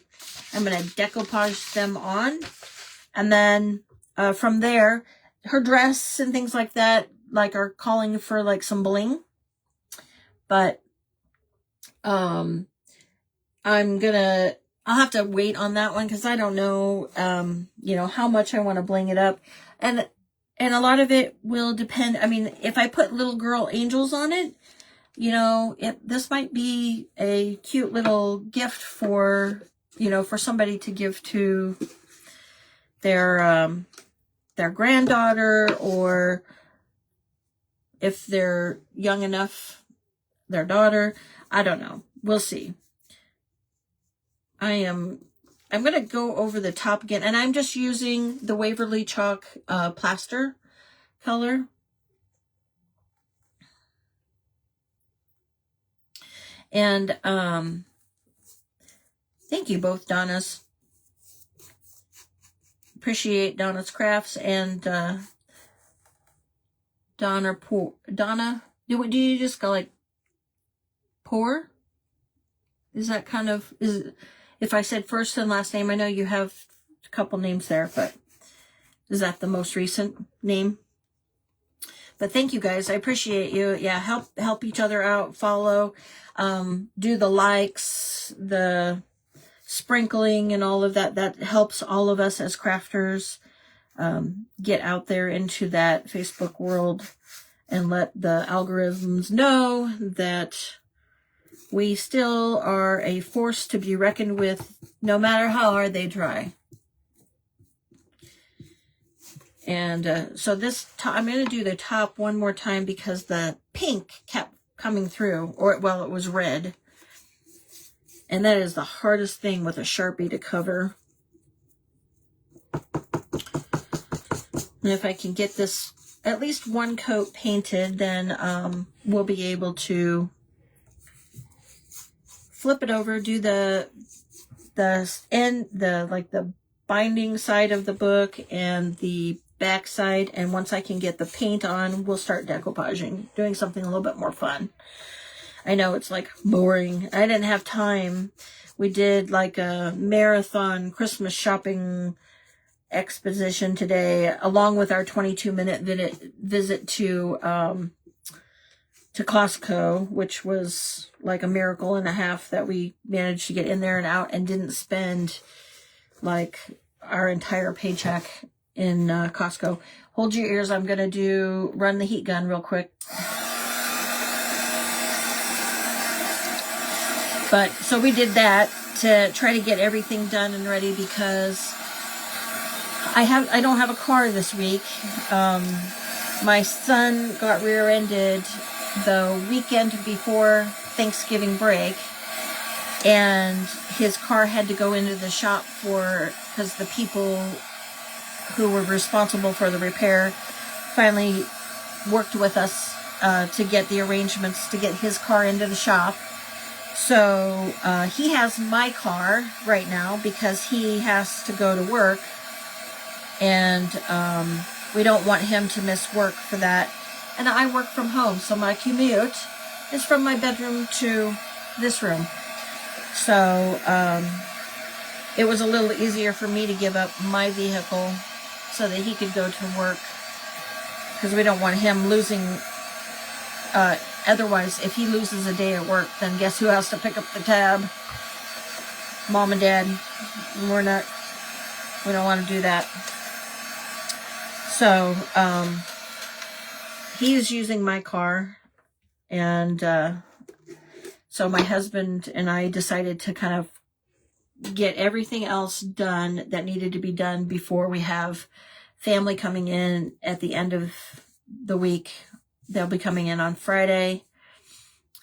I'm going to decoupage them on. And then from there, her dress and things like that, like, are calling for like some bling. But I'll have to wait on that one, because I don't know, how much I want to bling it up. And a lot of it will depend. I mean, if I put little girl angels on it, this might be a cute little gift for somebody to give to their granddaughter, or if they're young enough, their daughter. I don't know. We'll see. I'm going to go over the top again, and I'm just using the Waverly Chalk plaster color. And thank you both, Donna's. Appreciate Donna's Crafts and Donna. Do you just go like pour? Is that kind of, if I said first and last name, I know you have a couple names there, but is that the most recent name? But thank you guys. I appreciate you. Yeah, help each other out. Follow, do the likes, the sprinkling, and all of that. That helps all of us as crafters get out there into that Facebook world and let the algorithms know that we still are a force to be reckoned with, no matter how hard they try. And so this I'm going to do the top one more time, because the pink kept coming through, it was red. And that is the hardest thing with a Sharpie to cover. And if I can get this at least one coat painted, then we'll be able to flip it over, do the binding side of the book and the back side. And once I can get the paint on, we'll start decoupaging, doing something a little bit more fun. I know it's like boring. I didn't have time. We did like a marathon Christmas shopping exposition today, along with our 22-minute visit to Costco, which was like a miracle and a half that we managed to get in there and out and didn't spend like our entire paycheck in Costco. Hold your ears. I'm going to run the heat gun real quick. But so we did that to try to get everything done and ready, because I don't have a car this week. My son got rear-ended the weekend before Thanksgiving break, and his car had to go into the shop because the people who were responsible for the repair finally worked with us to get the arrangements to get his car into the shop. So he has my car right now because he has to go to work, and we don't want him to miss work for that. And I work from home, so my commute is from my bedroom to this room. So it was a little easier for me to give up my vehicle so that he could go to work, because we don't want him losing. Otherwise, if he loses a day at work, then guess who has to pick up the tab? Mom and Dad. We don't want to do that. So he's using my car, and so my husband and I decided to kind of get everything else done that needed to be done before we have family coming in at the end of the week. They'll be coming in on Friday.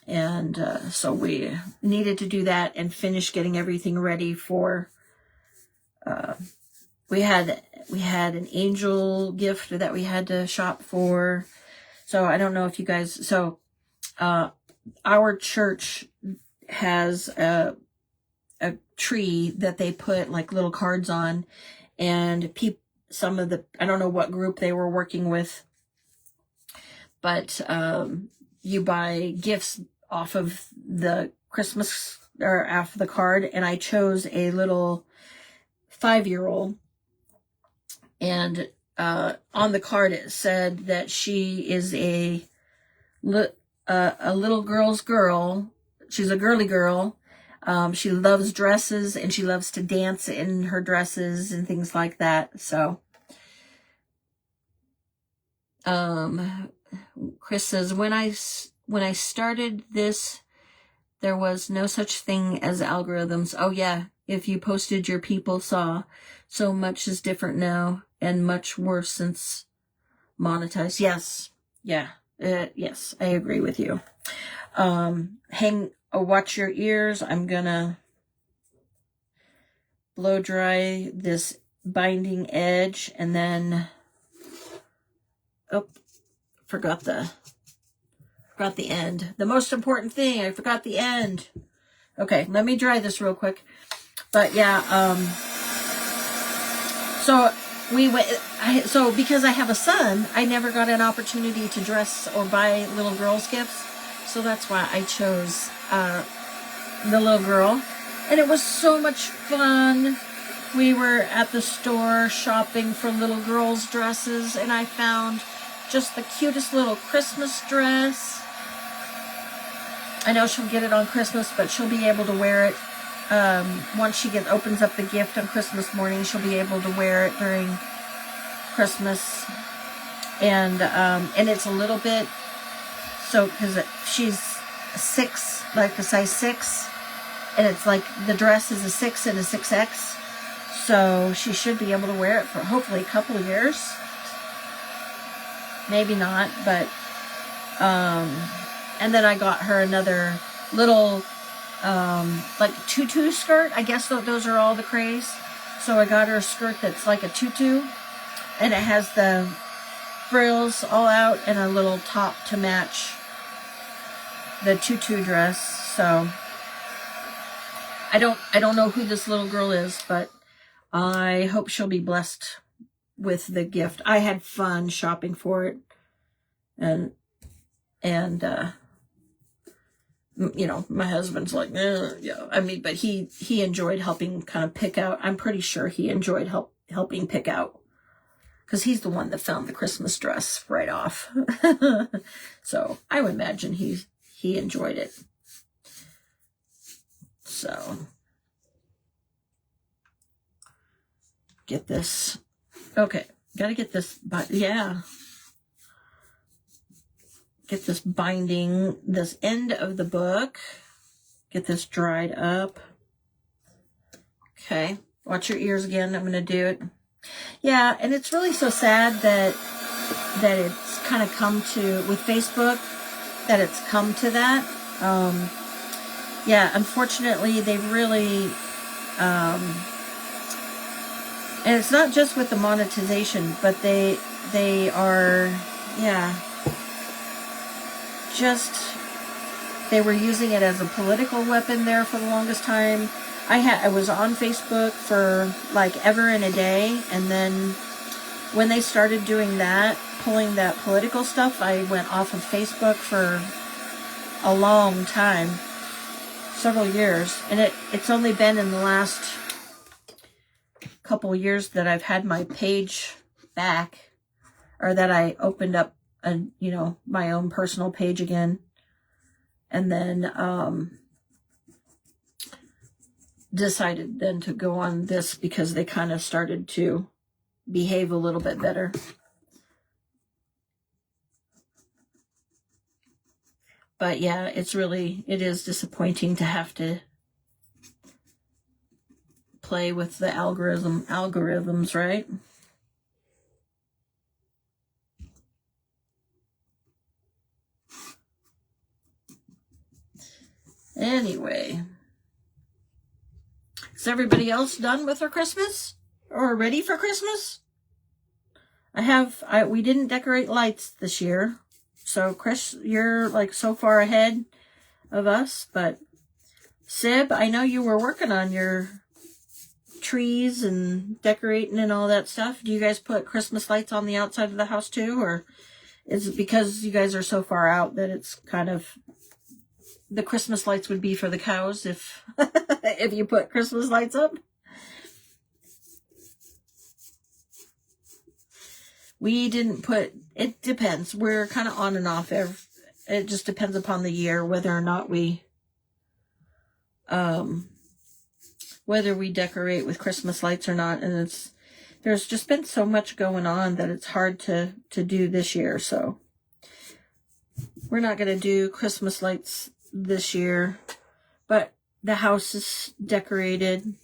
And so we needed to do that and finish getting everything ready for, we had an angel gift that we had to shop for. So I don't know if you guys, so our church has a tree that they put like little cards on, and some of the, I don't know what group they were working with, but you buy gifts off of the Christmas or off the card, and I chose a little 5-year-old, and on the card it said that she is a little girl's girl. She's a girly girl. She loves dresses, and she loves to dance in her dresses and things like that. So, Chris says, when I started this, there was no such thing as algorithms. Oh yeah, if you posted, your people saw. So much is different now, and much worse since monetized. Yes, yeah, yes, I agree with you. Watch your ears. I'm gonna blow dry this binding edge, and then, forgot the end. The most important thing, I forgot the end. Okay, let me dry this real quick. But yeah, so we went, so because I have a son, I never got an opportunity to dress or buy little girls gifts. So that's why I chose the little girl. And it was so much fun. We were at the store shopping for little girls' dresses, and I found just the cutest little Christmas dress. I know she'll get it on Christmas, but she'll be able to wear it once she opens up the gift on Christmas morning. She'll be able to wear it during Christmas, and it's a little bit, so because she's 6, like a size 6, and it's like the dress is a 6 and a 6X, so she should be able to wear it for hopefully a couple of years. Maybe not, but and then I got her another little like tutu skirt. I guess those are all the craze. So I got her a skirt that's like a tutu, and it has the frills all out and a little top to match the tutu dress. So I don't know who this little girl is, but I hope she'll be blessed with the gift. I had fun shopping for it, and you know, my husband's like, yeah. I mean, but he enjoyed helping kind of pick out. I'm pretty sure he enjoyed helping pick out, because he's the one that found the Christmas dress right off. So I would imagine he enjoyed it. So get this. Okay, gotta get this. But yeah. Get this binding, this end of the book. Get this dried up. Okay. Watch your ears again. I'm going to do it. Yeah, and it's really so sad that it's kind of come to, with Facebook, that it's come to that. Yeah, unfortunately, they've really, and it's not just with the monetization, but they are, yeah, they were using it as a political weapon there for the longest time. I was on Facebook for like ever and a day, and then when they started doing that, pulling that political stuff, I went off of Facebook for a long time, several years, and it's only been in the last couple years that I've had my page back, or that I opened up my own personal page again, and then decided then to go on this because they kind of started to behave a little bit better. But yeah, it is disappointing to have to play with the algorithms, right? Anyway, is everybody else done with their Christmas? or ready for Christmas. We didn't decorate lights this year. So Chris, you're like so far ahead of us, but Sib, I know you were working on your trees and decorating and all that stuff. Do you guys put Christmas lights on the outside of the house too, or is it because you guys are so far out that it's kind of the Christmas lights would be for the cows if if you put Christmas lights up? We didn't put, it depends. We're kind of on and off. It just depends upon the year whether or not we decorate with Christmas lights or not. And there's just been so much going on that it's hard to do this year. So we're not going to do Christmas lights this year, but the house is decorated.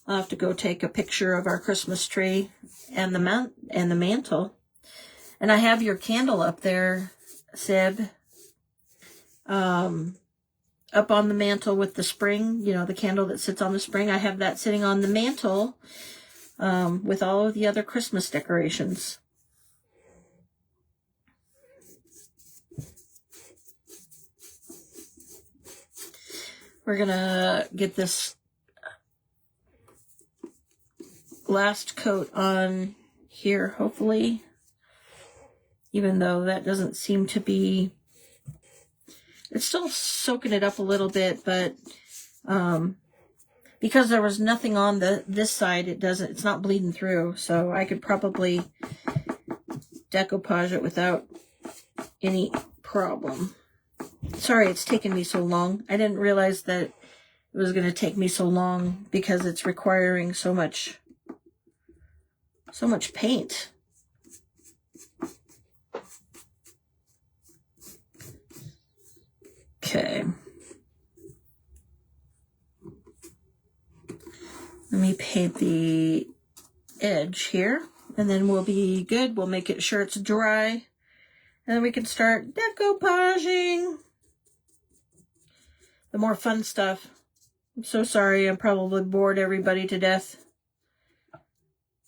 I'll have to go take a picture of our Christmas tree and the mantle. And I have your candle up there, Sib. Up on the mantle with the spring, you know, the candle that sits on the spring. I have that sitting on the mantle with all of the other Christmas decorations. We're gonna get this last coat on here, hopefully, even though that doesn't seem to be, it's still soaking it up a little bit, but because there was nothing on this side, it's not bleeding through, so I could probably decoupage it without any problem. Sorry it's taken me so long. I didn't realize that it was going to take me so long because it's requiring so much paint. Okay. Let me paint the edge here, and then we'll be good. We'll make it sure it's dry, and then we can start decoupaging. The more fun stuff. I'm so sorry, I probably bored everybody to death.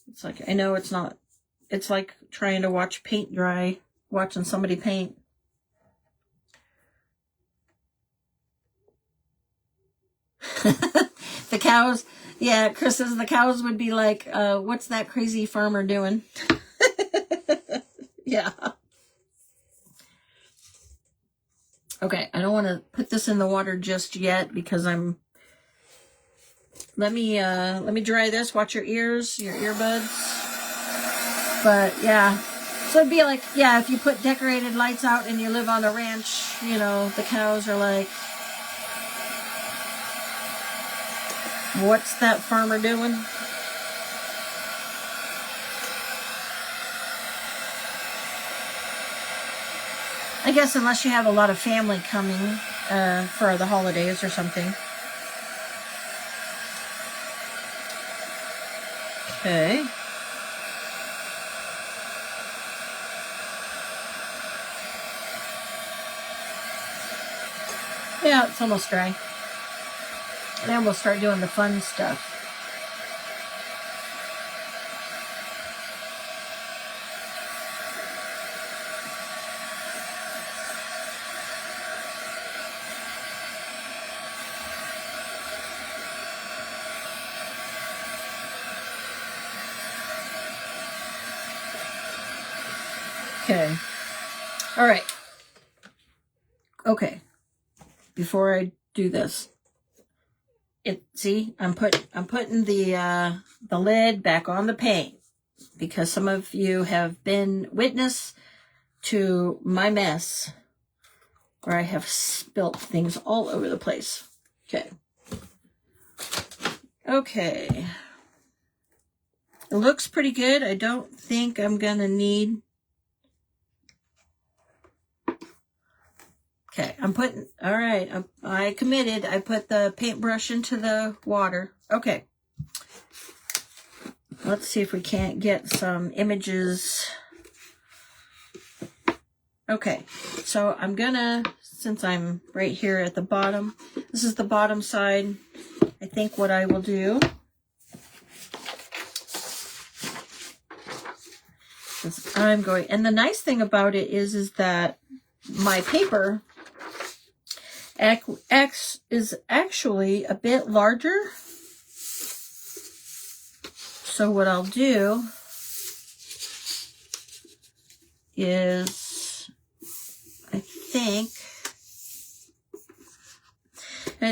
It's like, I know it's not, it's like trying to watch paint dry, watching somebody paint. The cows, yeah, Chris says the cows would be like, what's that crazy farmer doing? Yeah. Okay, I don't want to put this in the water just yet because let me dry this. Watch your ears, your earbuds. But yeah, so it'd be like, yeah, if you put decorated lights out and you live on a ranch, you know, the cows are like, what's that farmer doing? I guess unless you have a lot of family coming for the holidays or something. Okay. Yeah, it's almost dry. And then we'll start doing the fun stuff. Okay. All right. Okay. Before I do this, see, I'm putting the lid back on the paint because some of you have been witness to my mess where I have spilt things all over the place. Okay. Okay. It looks pretty good. I don't think I'm gonna need. Okay, all right, I committed. I put the paintbrush into the water. Okay. Let's see if we can't get some images. Okay, so I'm gonna, since I'm right here at the bottom, this is the bottom side. I think what I will do is I'm going, and the nice thing about it is that my paper X is actually a bit larger. So what I'll do is, I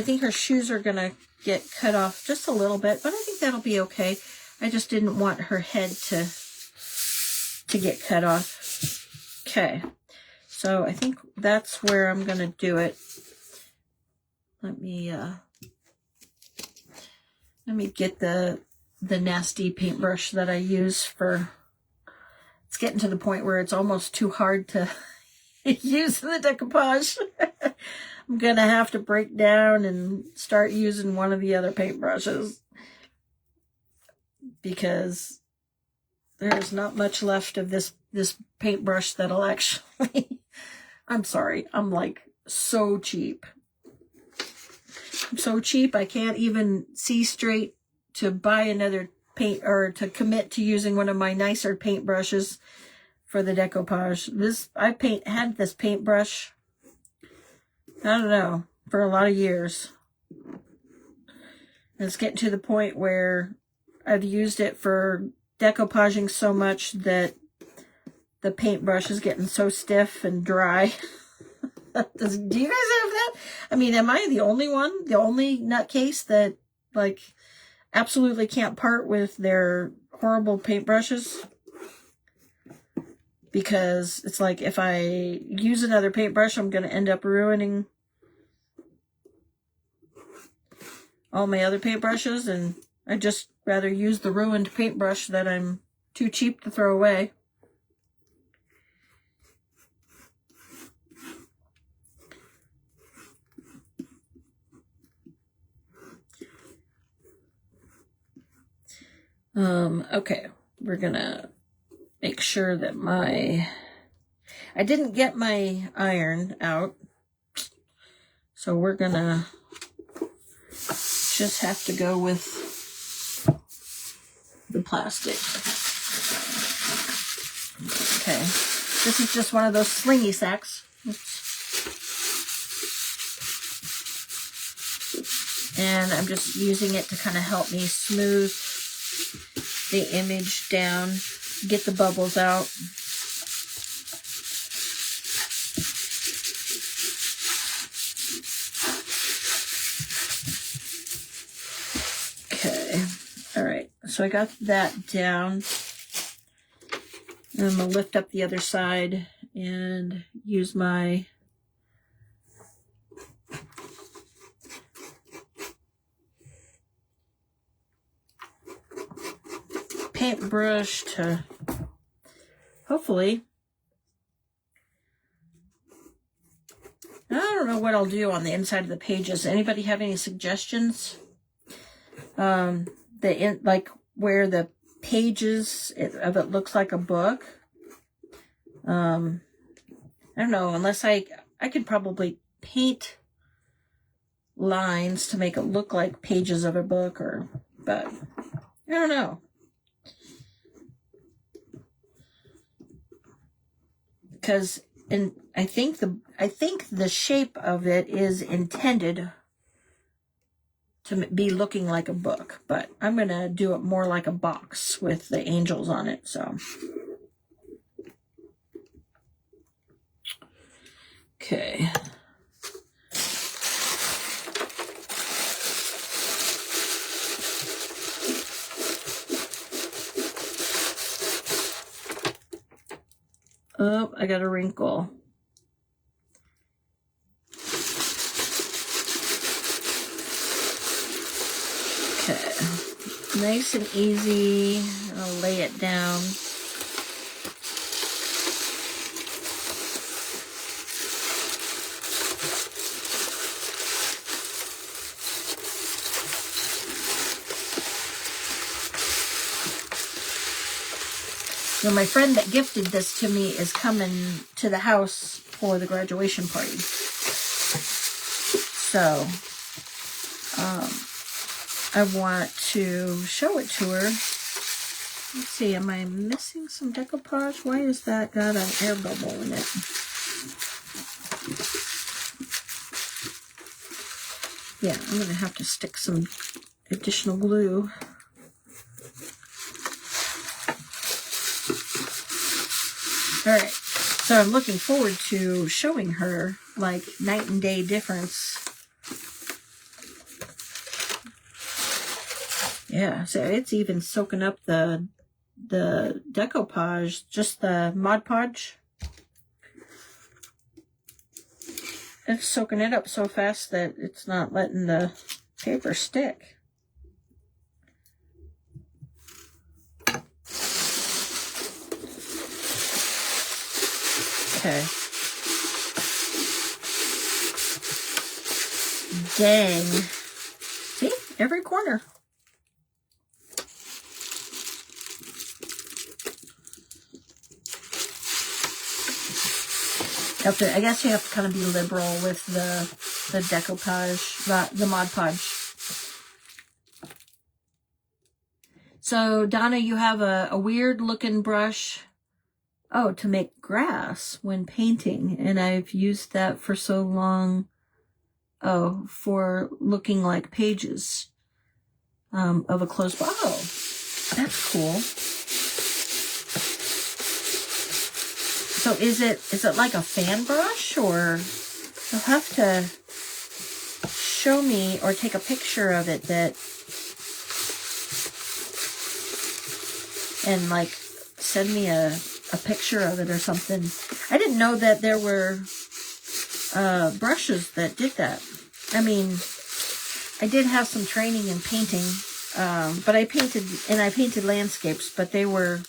think her shoes are gonna get cut off just a little bit, but I think that'll be okay. I just didn't want her head to get cut off. Okay, so I think that's where I'm gonna do it. Let me get the nasty paintbrush that I use for. It's getting to the point where it's almost too hard to use in the decoupage. I'm gonna have to break down and start using one of the other paintbrushes because there's not much left of this paintbrush that'll actually. I'm sorry, I'm like so cheap. I'm so cheap I can't even see straight to buy another paint or to commit to using one of my nicer paintbrushes for the decoupage. I had this paintbrush, I don't know, for a lot of years. And it's getting to the point where I've used it for decoupaging so much that the paintbrush is getting so stiff and dry. Do you guys have that? I mean, am I the only one, the only nutcase that like absolutely can't part with their horrible paintbrushes? Because it's like if I use another paintbrush, I'm going to end up ruining all my other paintbrushes, and I'd just rather use the ruined paintbrush that I'm too cheap to throw away. Okay, we're gonna make sure that I didn't get my iron out, so we're gonna just have to go with the plastic. Okay, this is just one of those slingy sacks. Oops. And I'm just using it to kind of help me smooth the image down, get the bubbles out. Okay, all right, so I got that down. And I'm gonna lift up the other side and use my paintbrush to hopefully, I don't know what I'll do on the inside of the pages. Anybody have any suggestions? Like where the pages of it looks like a book. I don't know, unless I could probably paint lines to make it look like pages of a book, but I don't know. Because I think the shape of it is intended to be looking like a book, but I'm gonna do it more like a box with the angels on it. So, okay. Oh, I got a wrinkle. Okay, nice and easy. I'll lay it down. So my friend that gifted this to me is coming to the house for the graduation party. So, I want to show it to her. Let's see, am I missing some decoupage? Why is that got an air bubble in it? Yeah, I'm going to have to stick some additional glue. Alright, so I'm looking forward to showing her, like, night and day difference. Yeah, so it's even soaking up the decoupage, just the Mod Podge. It's soaking it up so fast that it's not letting the paper stick. Okay. Dang. See? Every corner. I guess you have to kind of be liberal with the decoupage, the Mod Podge. So, Donna, you have a weird looking brush. Oh, to make grass when painting. And I've used that for so long. Oh, for looking like pages of a closed book. Oh, that's cool. So is it like a fan brush, or you'll have to show me or take a picture of it and like send me a picture of it or something. I didn't know that there were brushes that did that. I mean, I did have some training in painting, but I painted landscapes, but they were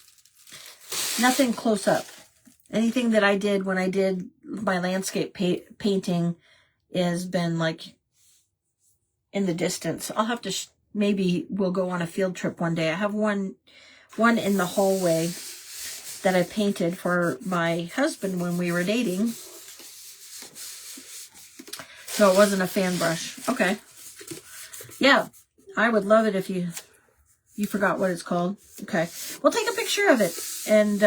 nothing close up. Anything that I did when I did my landscape painting has been like in the distance. I'll have to, maybe we'll go on a field trip one day. I have one in the hallway that I painted for my husband when we were dating. So it wasn't a fan brush. Okay. Yeah, I would love it if you forgot what it's called. Okay. Well, take a picture of it and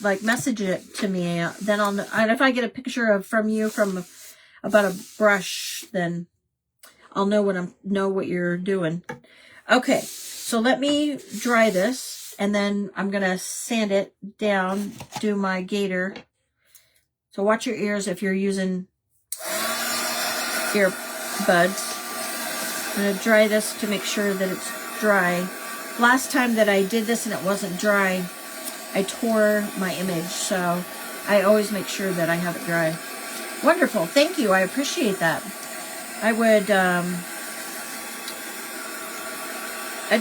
like message it to me. Then I'll know. And if I get a picture from you about a brush, then I'll know what you're doing. Okay. So let me dry this, and then I'm gonna sand it down. Do my gator. So watch your ears if you're using earbuds. I'm going to dry this to make sure that it's dry. Last time that I did this and it wasn't dry, I tore my image, so I always make sure that I have it dry. Wonderful. Thank you. I appreciate that. I'd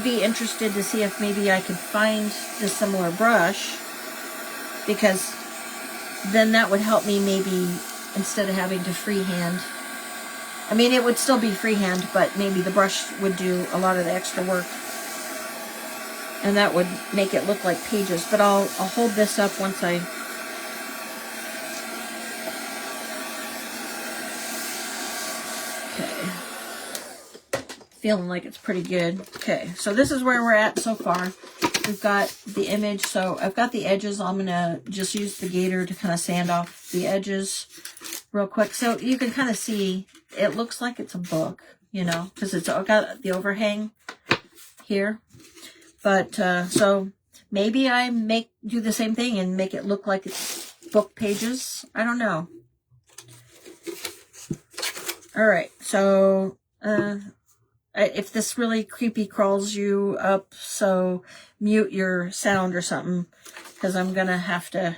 be interested to see if maybe I could find the similar brush, because then that would help me maybe instead of having to freehand. I mean, it would still be freehand, but maybe the brush would do a lot of the extra work. And that would make it look like pages. But I'll hold this up once I... Okay. Feeling like it's pretty good. Okay, so this is where we're at so far. We've got the image, so I've got the edges. I'm going to just use the gator to kind of sand off the edges real quick. So you can kind of see, it looks like it's a book, you know, because it's got the overhang here. But, so maybe I do the same thing and make it look like it's book pages. I don't know. All right, so, if this really creepy crawls you up, so mute your sound or something, because I'm going to have to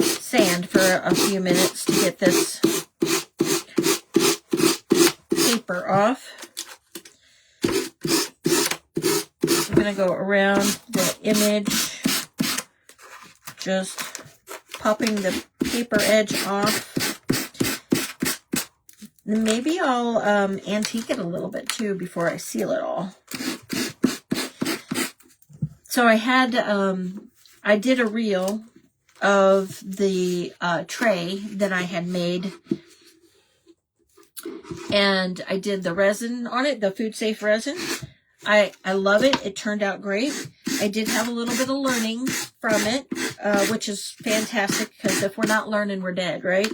sand for a few minutes to get this paper off. I'm going to go around the image, just popping the paper edge off. Maybe I'll antique it a little bit too before I seal it all. So I did a reel of the tray that I had made, and I did the resin on it, the food safe resin. I love it. It turned out great. I did have a little bit of learning from it, which is fantastic, because if we're not learning, we're dead, right?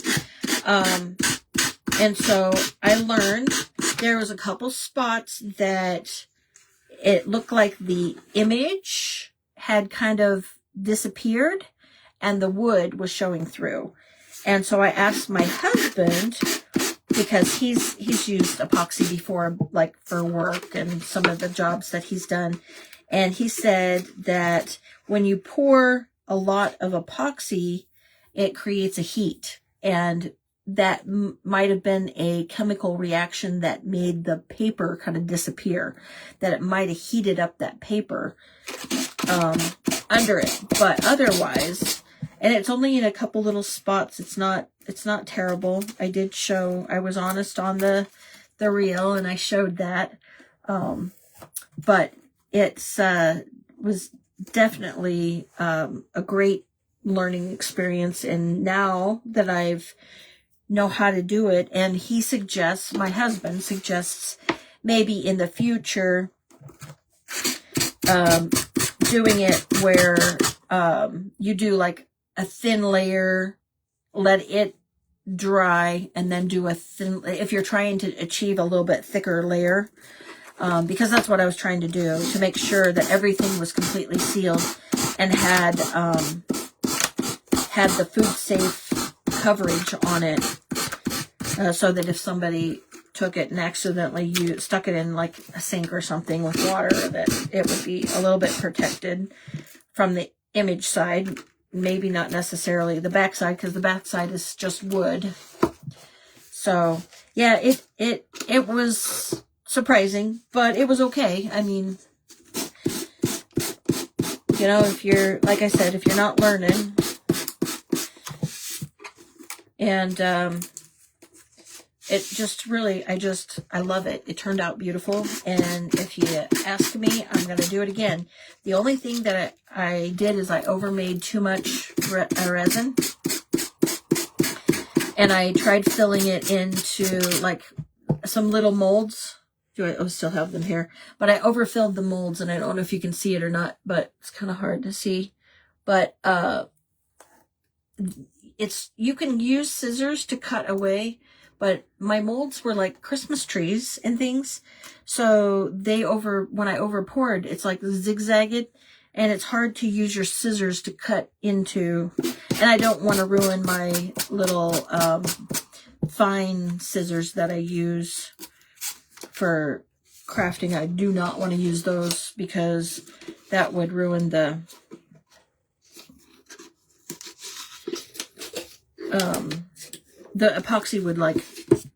And so I learned there was a couple spots that it looked like the image had kind of disappeared and the wood was showing through. And so I asked my husband, because he's used epoxy before, like for work and some of the jobs that he's done. And he said that when you pour a lot of epoxy, it creates a heat. And that might have been a chemical reaction that made the paper kind of disappear, that it might have heated up that paper under it. But otherwise, and it's only in a couple little spots, it's not terrible. I was honest on the reel, and I showed that. But it's was definitely a great learning experience. And now that I've know how to do it, and my husband suggests maybe in the future doing it where you do like a thin layer, let it dry, and then do a thin, if you're trying to achieve a little bit thicker layer, because that's what I was trying to do, to make sure that everything was completely sealed and had the food safe coverage on it, so that if somebody took it and accidentally stuck it in like a sink or something with water, that it would be a little bit protected from the image side. Maybe not necessarily the back side, because the back side is just wood. So yeah, it was surprising, but it was okay. I mean, you know, if you're, like I said, if you're not learning, and it just really, I love it. It turned out beautiful. And if you ask me, I'm going to do it again. The only thing that I did is I overmade too much resin. And I tried filling it into like some little molds. I still have them here. But I overfilled the molds, and I don't know if you can see it or not, but it's kind of hard to see. But you can use scissors to cut away, but my molds were like Christmas trees and things. So when I over poured, it's like zigzagged, and it's hard to use your scissors to cut into, and I don't want to ruin my little fine scissors that I use for crafting. I do not want to use those, because that would ruin the epoxy would like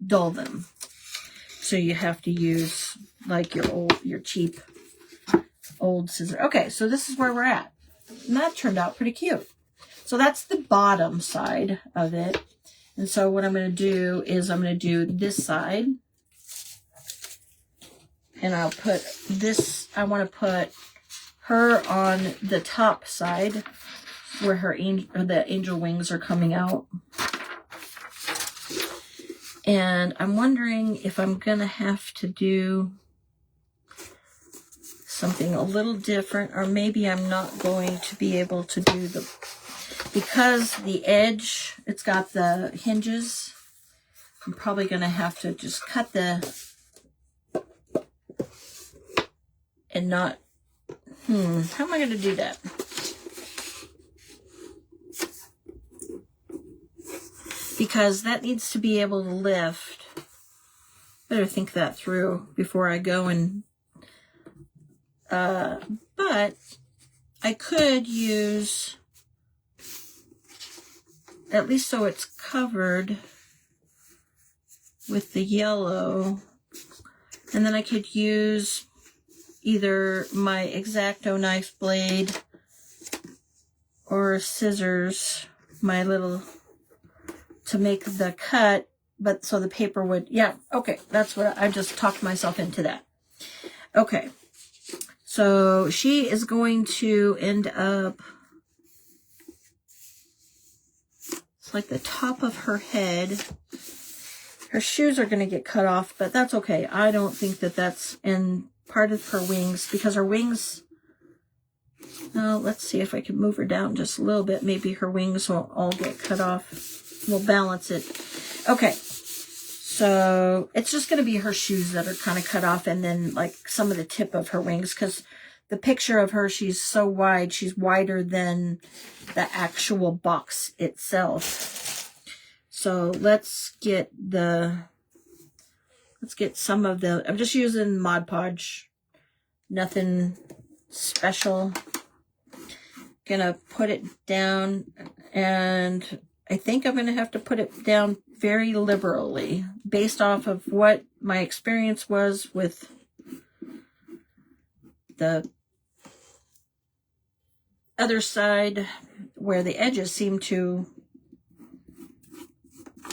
dull them. So you have to use like your cheap old scissor. Okay, so this is where we're at. And that turned out pretty cute. So that's the bottom side of it. And so what I'm going to do is I'm going to do this side. And I'll put this, I want to put her on the top side where the angel wings are coming out. And I'm wondering if I'm going to have to do something a little different, or maybe I'm not going to be able to do because the edge, it's got the hinges. I'm probably going to have to just cut and not, how am I going to do that? Because that needs to be able to lift. Better think that through before I go and, but I could use, at least so it's covered with the yellow, and then I could use either my X-Acto knife blade or scissors, my little, to make the cut, but so the paper would, yeah, okay, that's what I just talked myself into that. Okay, so she is going to end up, it's like the top of her head, Her shoes are going to get cut off, but that's okay. I don't think that that's in part of her wings, because her wings... Now, let's see if I can move her down just a little bit. Maybe her wings won't all get cut off. We'll balance it. Okay. So it's just going to be her shoes that are kind of cut off, and then like some of the tip of her wings, because the picture of her, she's so wide. She's wider than the actual box itself. So let's get some of the... I'm just using Mod Podge. Nothing special. Gonna put it down, and I think I'm gonna have to put it down very liberally based off of what my experience was with the other side, where the edges seem to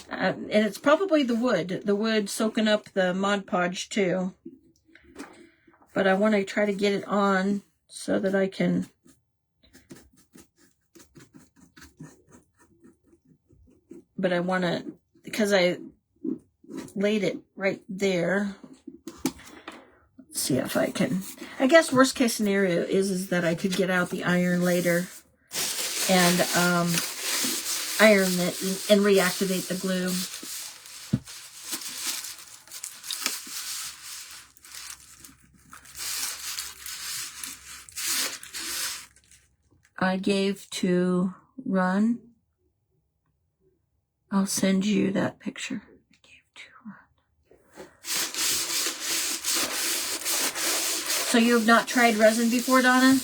and it's probably the wood soaking up the Mod Podge too, but I want to try to get it on so that I can because I laid it right there. Let's see if I can. I guess worst case scenario is that I could get out the iron later and iron it and reactivate the glue. I gave to Run. I'll send you that picture. I gave to Run. So you have not tried resin before, Donna?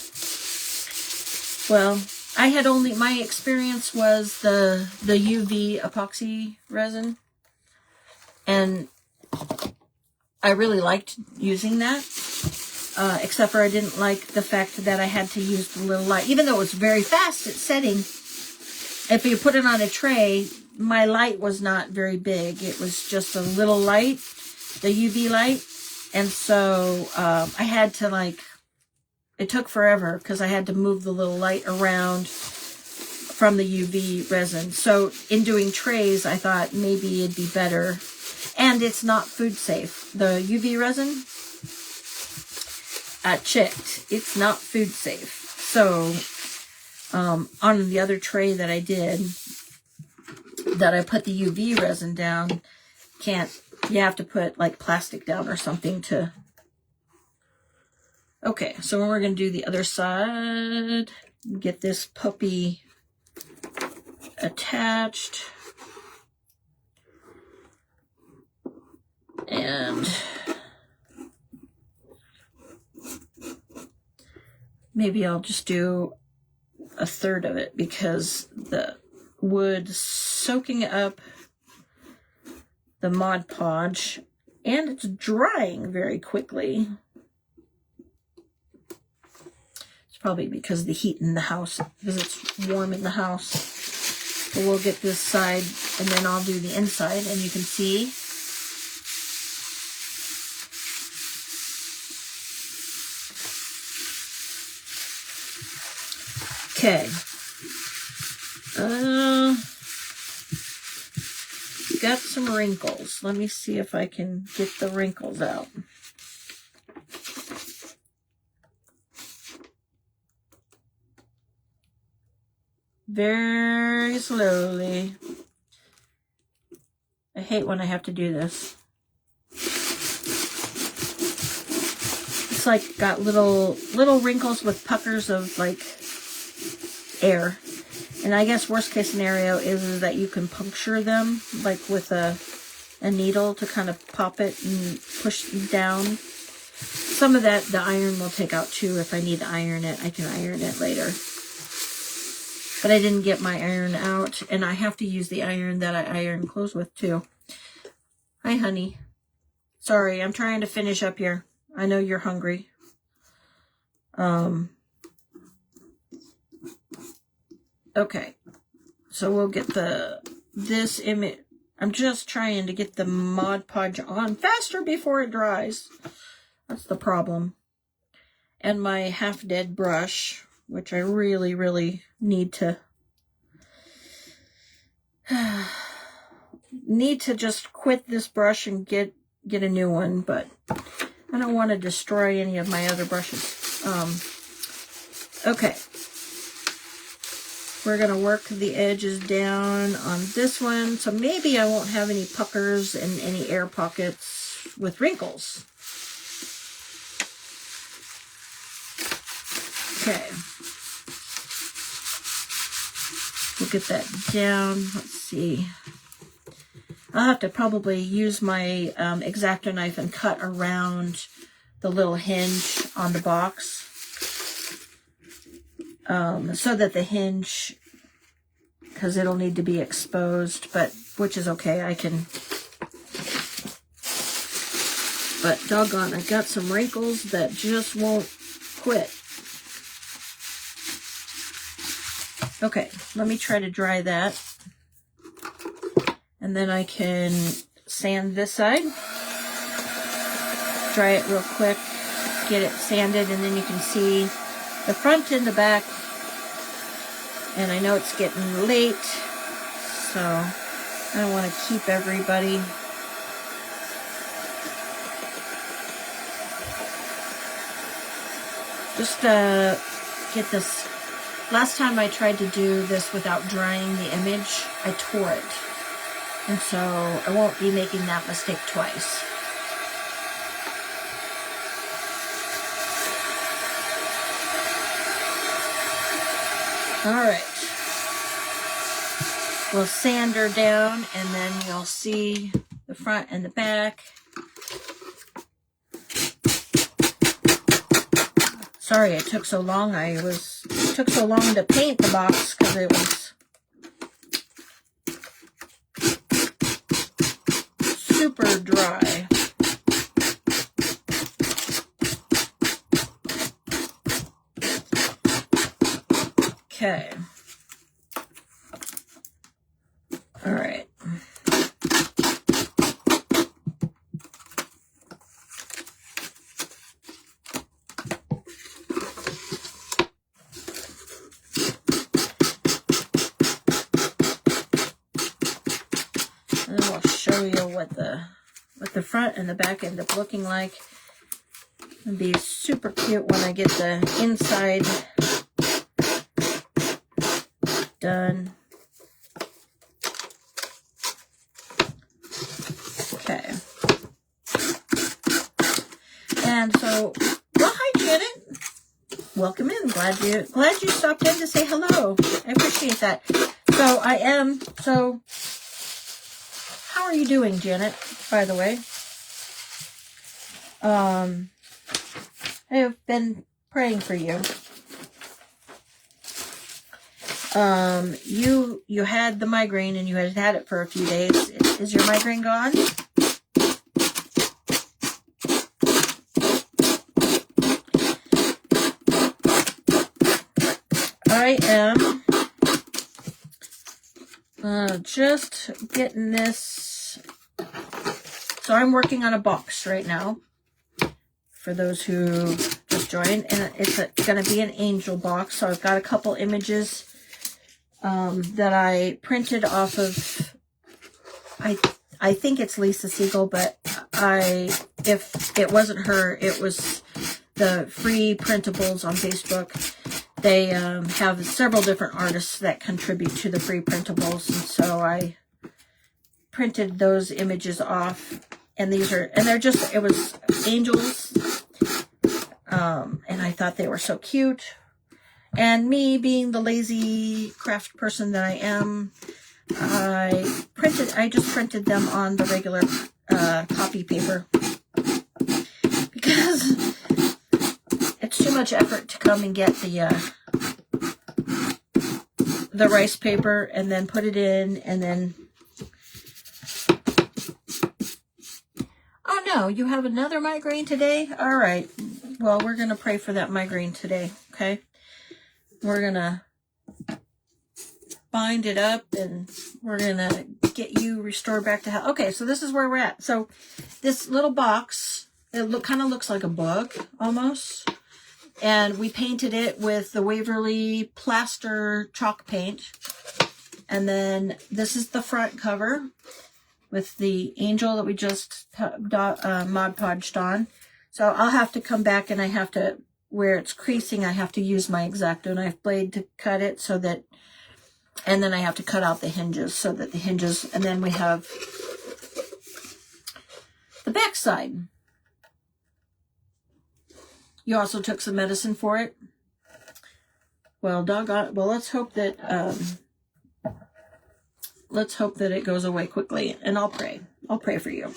Well, I had only, my experience was the UV epoxy resin, and I really liked using that, except for I didn't like the fact that I had to use the little light, even though it was very fast at setting. If you put it on a tray, my light was not very big. It was just a little light, the UV light, and so I had to it took forever because I had to move the little light around from the UV resin. So in doing trays, I thought maybe it'd be better. And it's not food safe. The UV resin, I checked. It's not food safe. So on the other tray that I did, that I put the UV resin down, you have to put like plastic down or something to... Okay, so we're going to do the other side. Get this puppy attached. And maybe I'll just do a third of it because the wood soaking up the Mod Podge, and it's drying very quickly. Probably because of the heat in the house, because it's warm in the house. So we'll get this side, and then I'll do the inside, and you can see. Okay. Got some wrinkles. Let me see if I can get the wrinkles out. Very slowly. I hate when I have to do this. It's like got little wrinkles with puckers of like air. And I guess worst case scenario is that you can puncture them like with a needle to kind of pop it and push them down. Some of that the iron will take out too. If I need to iron it, I can iron it later. But I didn't get my iron out, and I have to use the iron that I iron clothes with, too. Hi, honey. Sorry, I'm trying to finish up here. I know you're hungry. Okay. So we'll get this image. I'm just trying to get the Mod Podge on faster before it dries. That's the problem. And my half-dead brush, which I really, really need to need to just quit this brush and get a new one, but I don't want to destroy any of my other brushes. Okay. We're going to work the edges down on this one, so maybe I won't have any puckers and any air pockets with wrinkles. Okay. We'll get that down. Let's see. I'll have to probably use my X-Acto knife and cut around the little hinge on the box. So that the hinge, because it'll need to be exposed, but which is okay, I can. But doggone, I got some wrinkles that just won't quit. Okay, let me try to dry that. And then I can sand this side. Dry it real quick, get it sanded, and then you can see the front and the back. And I know it's getting late, so I don't want to keep everybody. Just get this. Last time I tried to do this without drying the image, I tore it. And so I won't be making that mistake twice. All right, we'll sand her down, and then you'll see the front and the back. Sorry it took so long. It took so long to paint the box because it was super dry. Okay. All right. And then I'll show you what the front and the back end up looking like. It'll be super cute when I get the inside done. Okay. And so, well, hi Janet. Welcome in. Glad you stopped in to say hello. I appreciate that. So how are you doing, Janet, by the way? I have been praying for you. You had the migraine and you had it for a few days. Is your migraine gone? I am just getting this. So I'm working on a box right now for those who just joined, and it's going to be an angel box. So I've got a couple images that I printed off of, I think it's Lisa Siegel, but if it wasn't her, it was the free printables on Facebook. They have several different artists that contribute to the free printables, and so I printed those images off, and it was angels, and I thought they were so cute. And me being the lazy craft person that I am, I just printed them on the regular copy paper because it's too much effort to come and get the rice paper and then put it in and then. Oh no, you have another migraine today? All right. Well, we're going to pray for that migraine today, okay? We're going to bind it up and we're going to get you restored back to health. Okay, so this is where we're at. So this little box, it kind of looks like a book almost. And we painted it with the Waverly plaster chalk paint. And then this is the front cover. with the angel that we just Mod Podged on. So I'll have to come back, and I have to, where it's creasing, I have to use my X-Acto knife blade to cut it so that, and then I have to cut out the hinges so that the hinges, and then we have the back side. You also took some medicine for it. Well, doggone, well, let's hope that it goes away quickly, and I'll pray. I'll pray for you.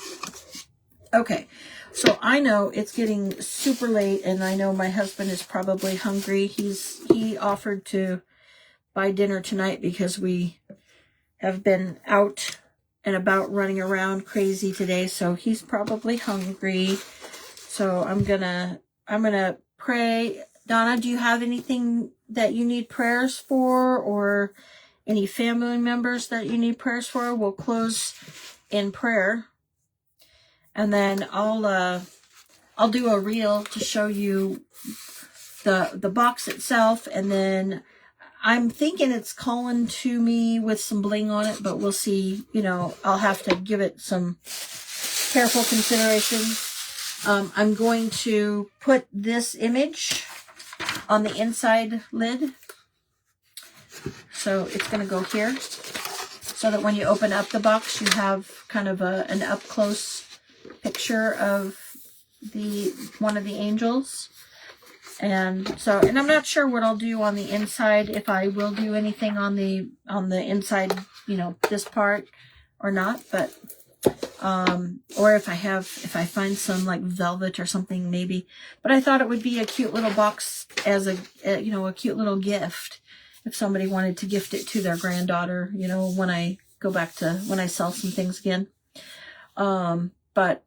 Okay, so I know it's getting super late, and I know my husband is probably hungry. He offered to buy dinner tonight because we have been out and about running around crazy today, so he's probably hungry. So I'm gonna pray. Donna, do you have anything that you need prayers for, or any family members that you need prayers for? We'll close in prayer, and then I'll do a reel to show you the box itself, and then I'm thinking it's calling to me with some bling on it, but we'll see. You know, I'll have to give it some careful consideration. I'm going to put this image on the inside lid. So it's going to go here, so that when you open up the box, you have kind of an up-close picture of one of the angels. And I'm not sure what I'll do on the inside, if I will do anything on the inside, you know, this part or not, but or if I find some like velvet or something, maybe. But I thought it would be a cute little box as a cute little gift if somebody wanted to gift it to their granddaughter, you know, when I sell some things again. But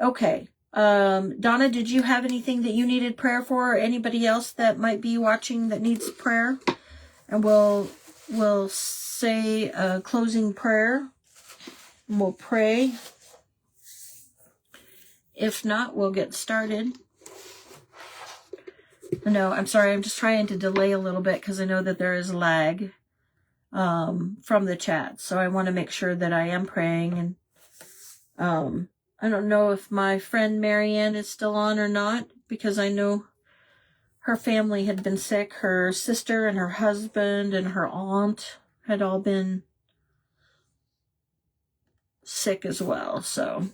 okay. Donna, did you have anything that you needed prayer for, or anybody else that might be watching that needs prayer? And we'll say a closing prayer, and we'll pray. If not, we'll get started. No, I'm sorry. I'm just trying to delay a little bit because I know that there is lag from the chat. So I want to make sure that I am praying. And I don't know if my friend Marianne is still on or not, because I know her family had been sick. Her sister and her husband and her aunt had all been sick as well. So,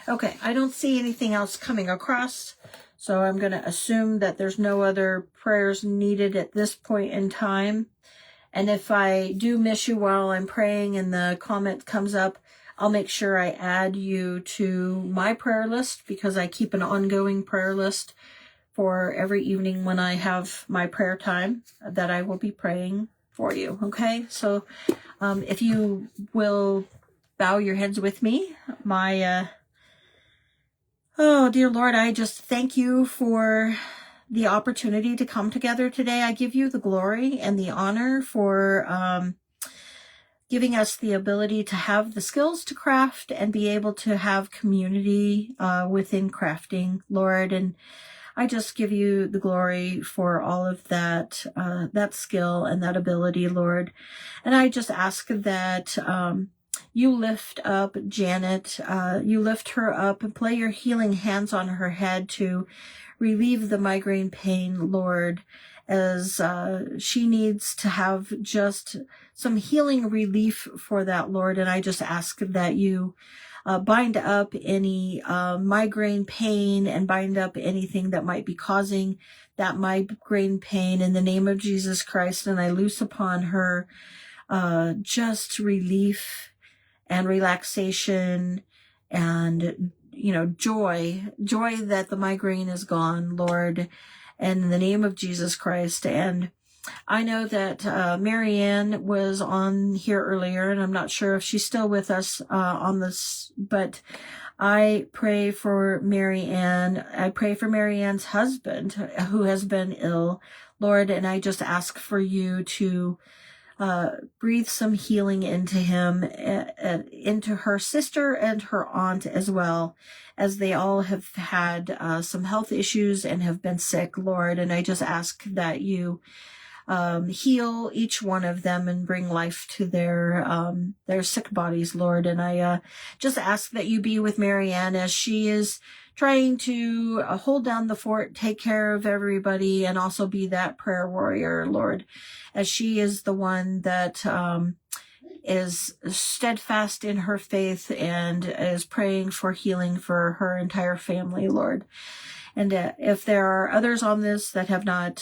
okay, I don't see anything else coming across. So I'm going to assume that there's no other prayers needed at this point in time. And if I do miss you while I'm praying and the comment comes up, I'll make sure I add you to my prayer list, because I keep an ongoing prayer list for every evening when I have my prayer time that I will be praying for you. Okay, so if you will bow your heads with me, oh, dear Lord, I just thank you for the opportunity to come together today. I give you the glory and the honor for giving us the ability to have the skills to craft and be able to have community within crafting, Lord. And I just give you the glory for all of that, that skill and that ability, Lord. And I just ask that you lift up Janet, you lift her up and play your healing hands on her head to relieve the migraine pain, Lord, as she needs to have just some healing relief for that, Lord. And I just ask that you bind up any migraine pain and bind up anything that might be causing that migraine pain in the name of Jesus Christ. And I loose upon her just relief and relaxation and, joy that the migraine is gone, Lord, and in the name of Jesus Christ. And I know that Marianne was on here earlier, and I'm not sure if she's still with us on this, but I pray for Marianne. I pray for Marianne's husband who has been ill, Lord, and I just ask for you to breathe some healing into him, into her sister and her aunt as well, as they all have had some health issues and have been sick, Lord. And I just ask that you heal each one of them and bring life to their sick bodies, Lord. And I just ask that you be with Marianne as she is trying to hold down the fort, take care of everybody, and also be that prayer warrior, Lord, as she is the one that is steadfast in her faith and is praying for healing for her entire family, Lord. And if there are others on this that have not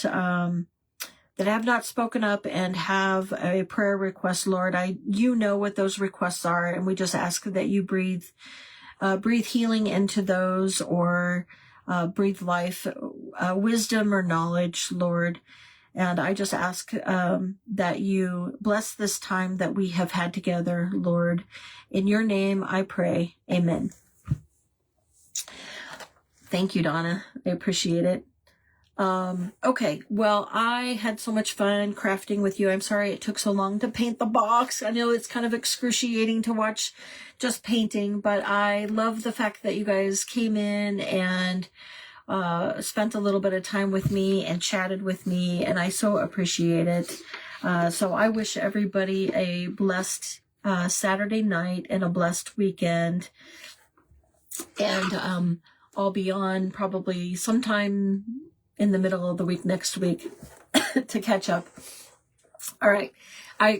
spoken up and have a prayer request, Lord, you know what those requests are, and we just ask that you breathe healing into those, or breathe life, wisdom or knowledge, Lord. And I just ask that you bless this time that we have had together, Lord. In your name I pray. Amen. Thank you, Donna. I appreciate it. Okay, well, I had so much fun crafting with you. I'm sorry it took so long to paint the box. I know it's kind of excruciating to watch just painting, but I love the fact that you guys came in and spent a little bit of time with me and chatted with me, and I so appreciate it. So I wish everybody a blessed Saturday night and a blessed weekend. And I'll be on probably sometime in the middle of the week next week to catch up. All right.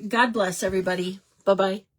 God bless everybody. Bye-bye.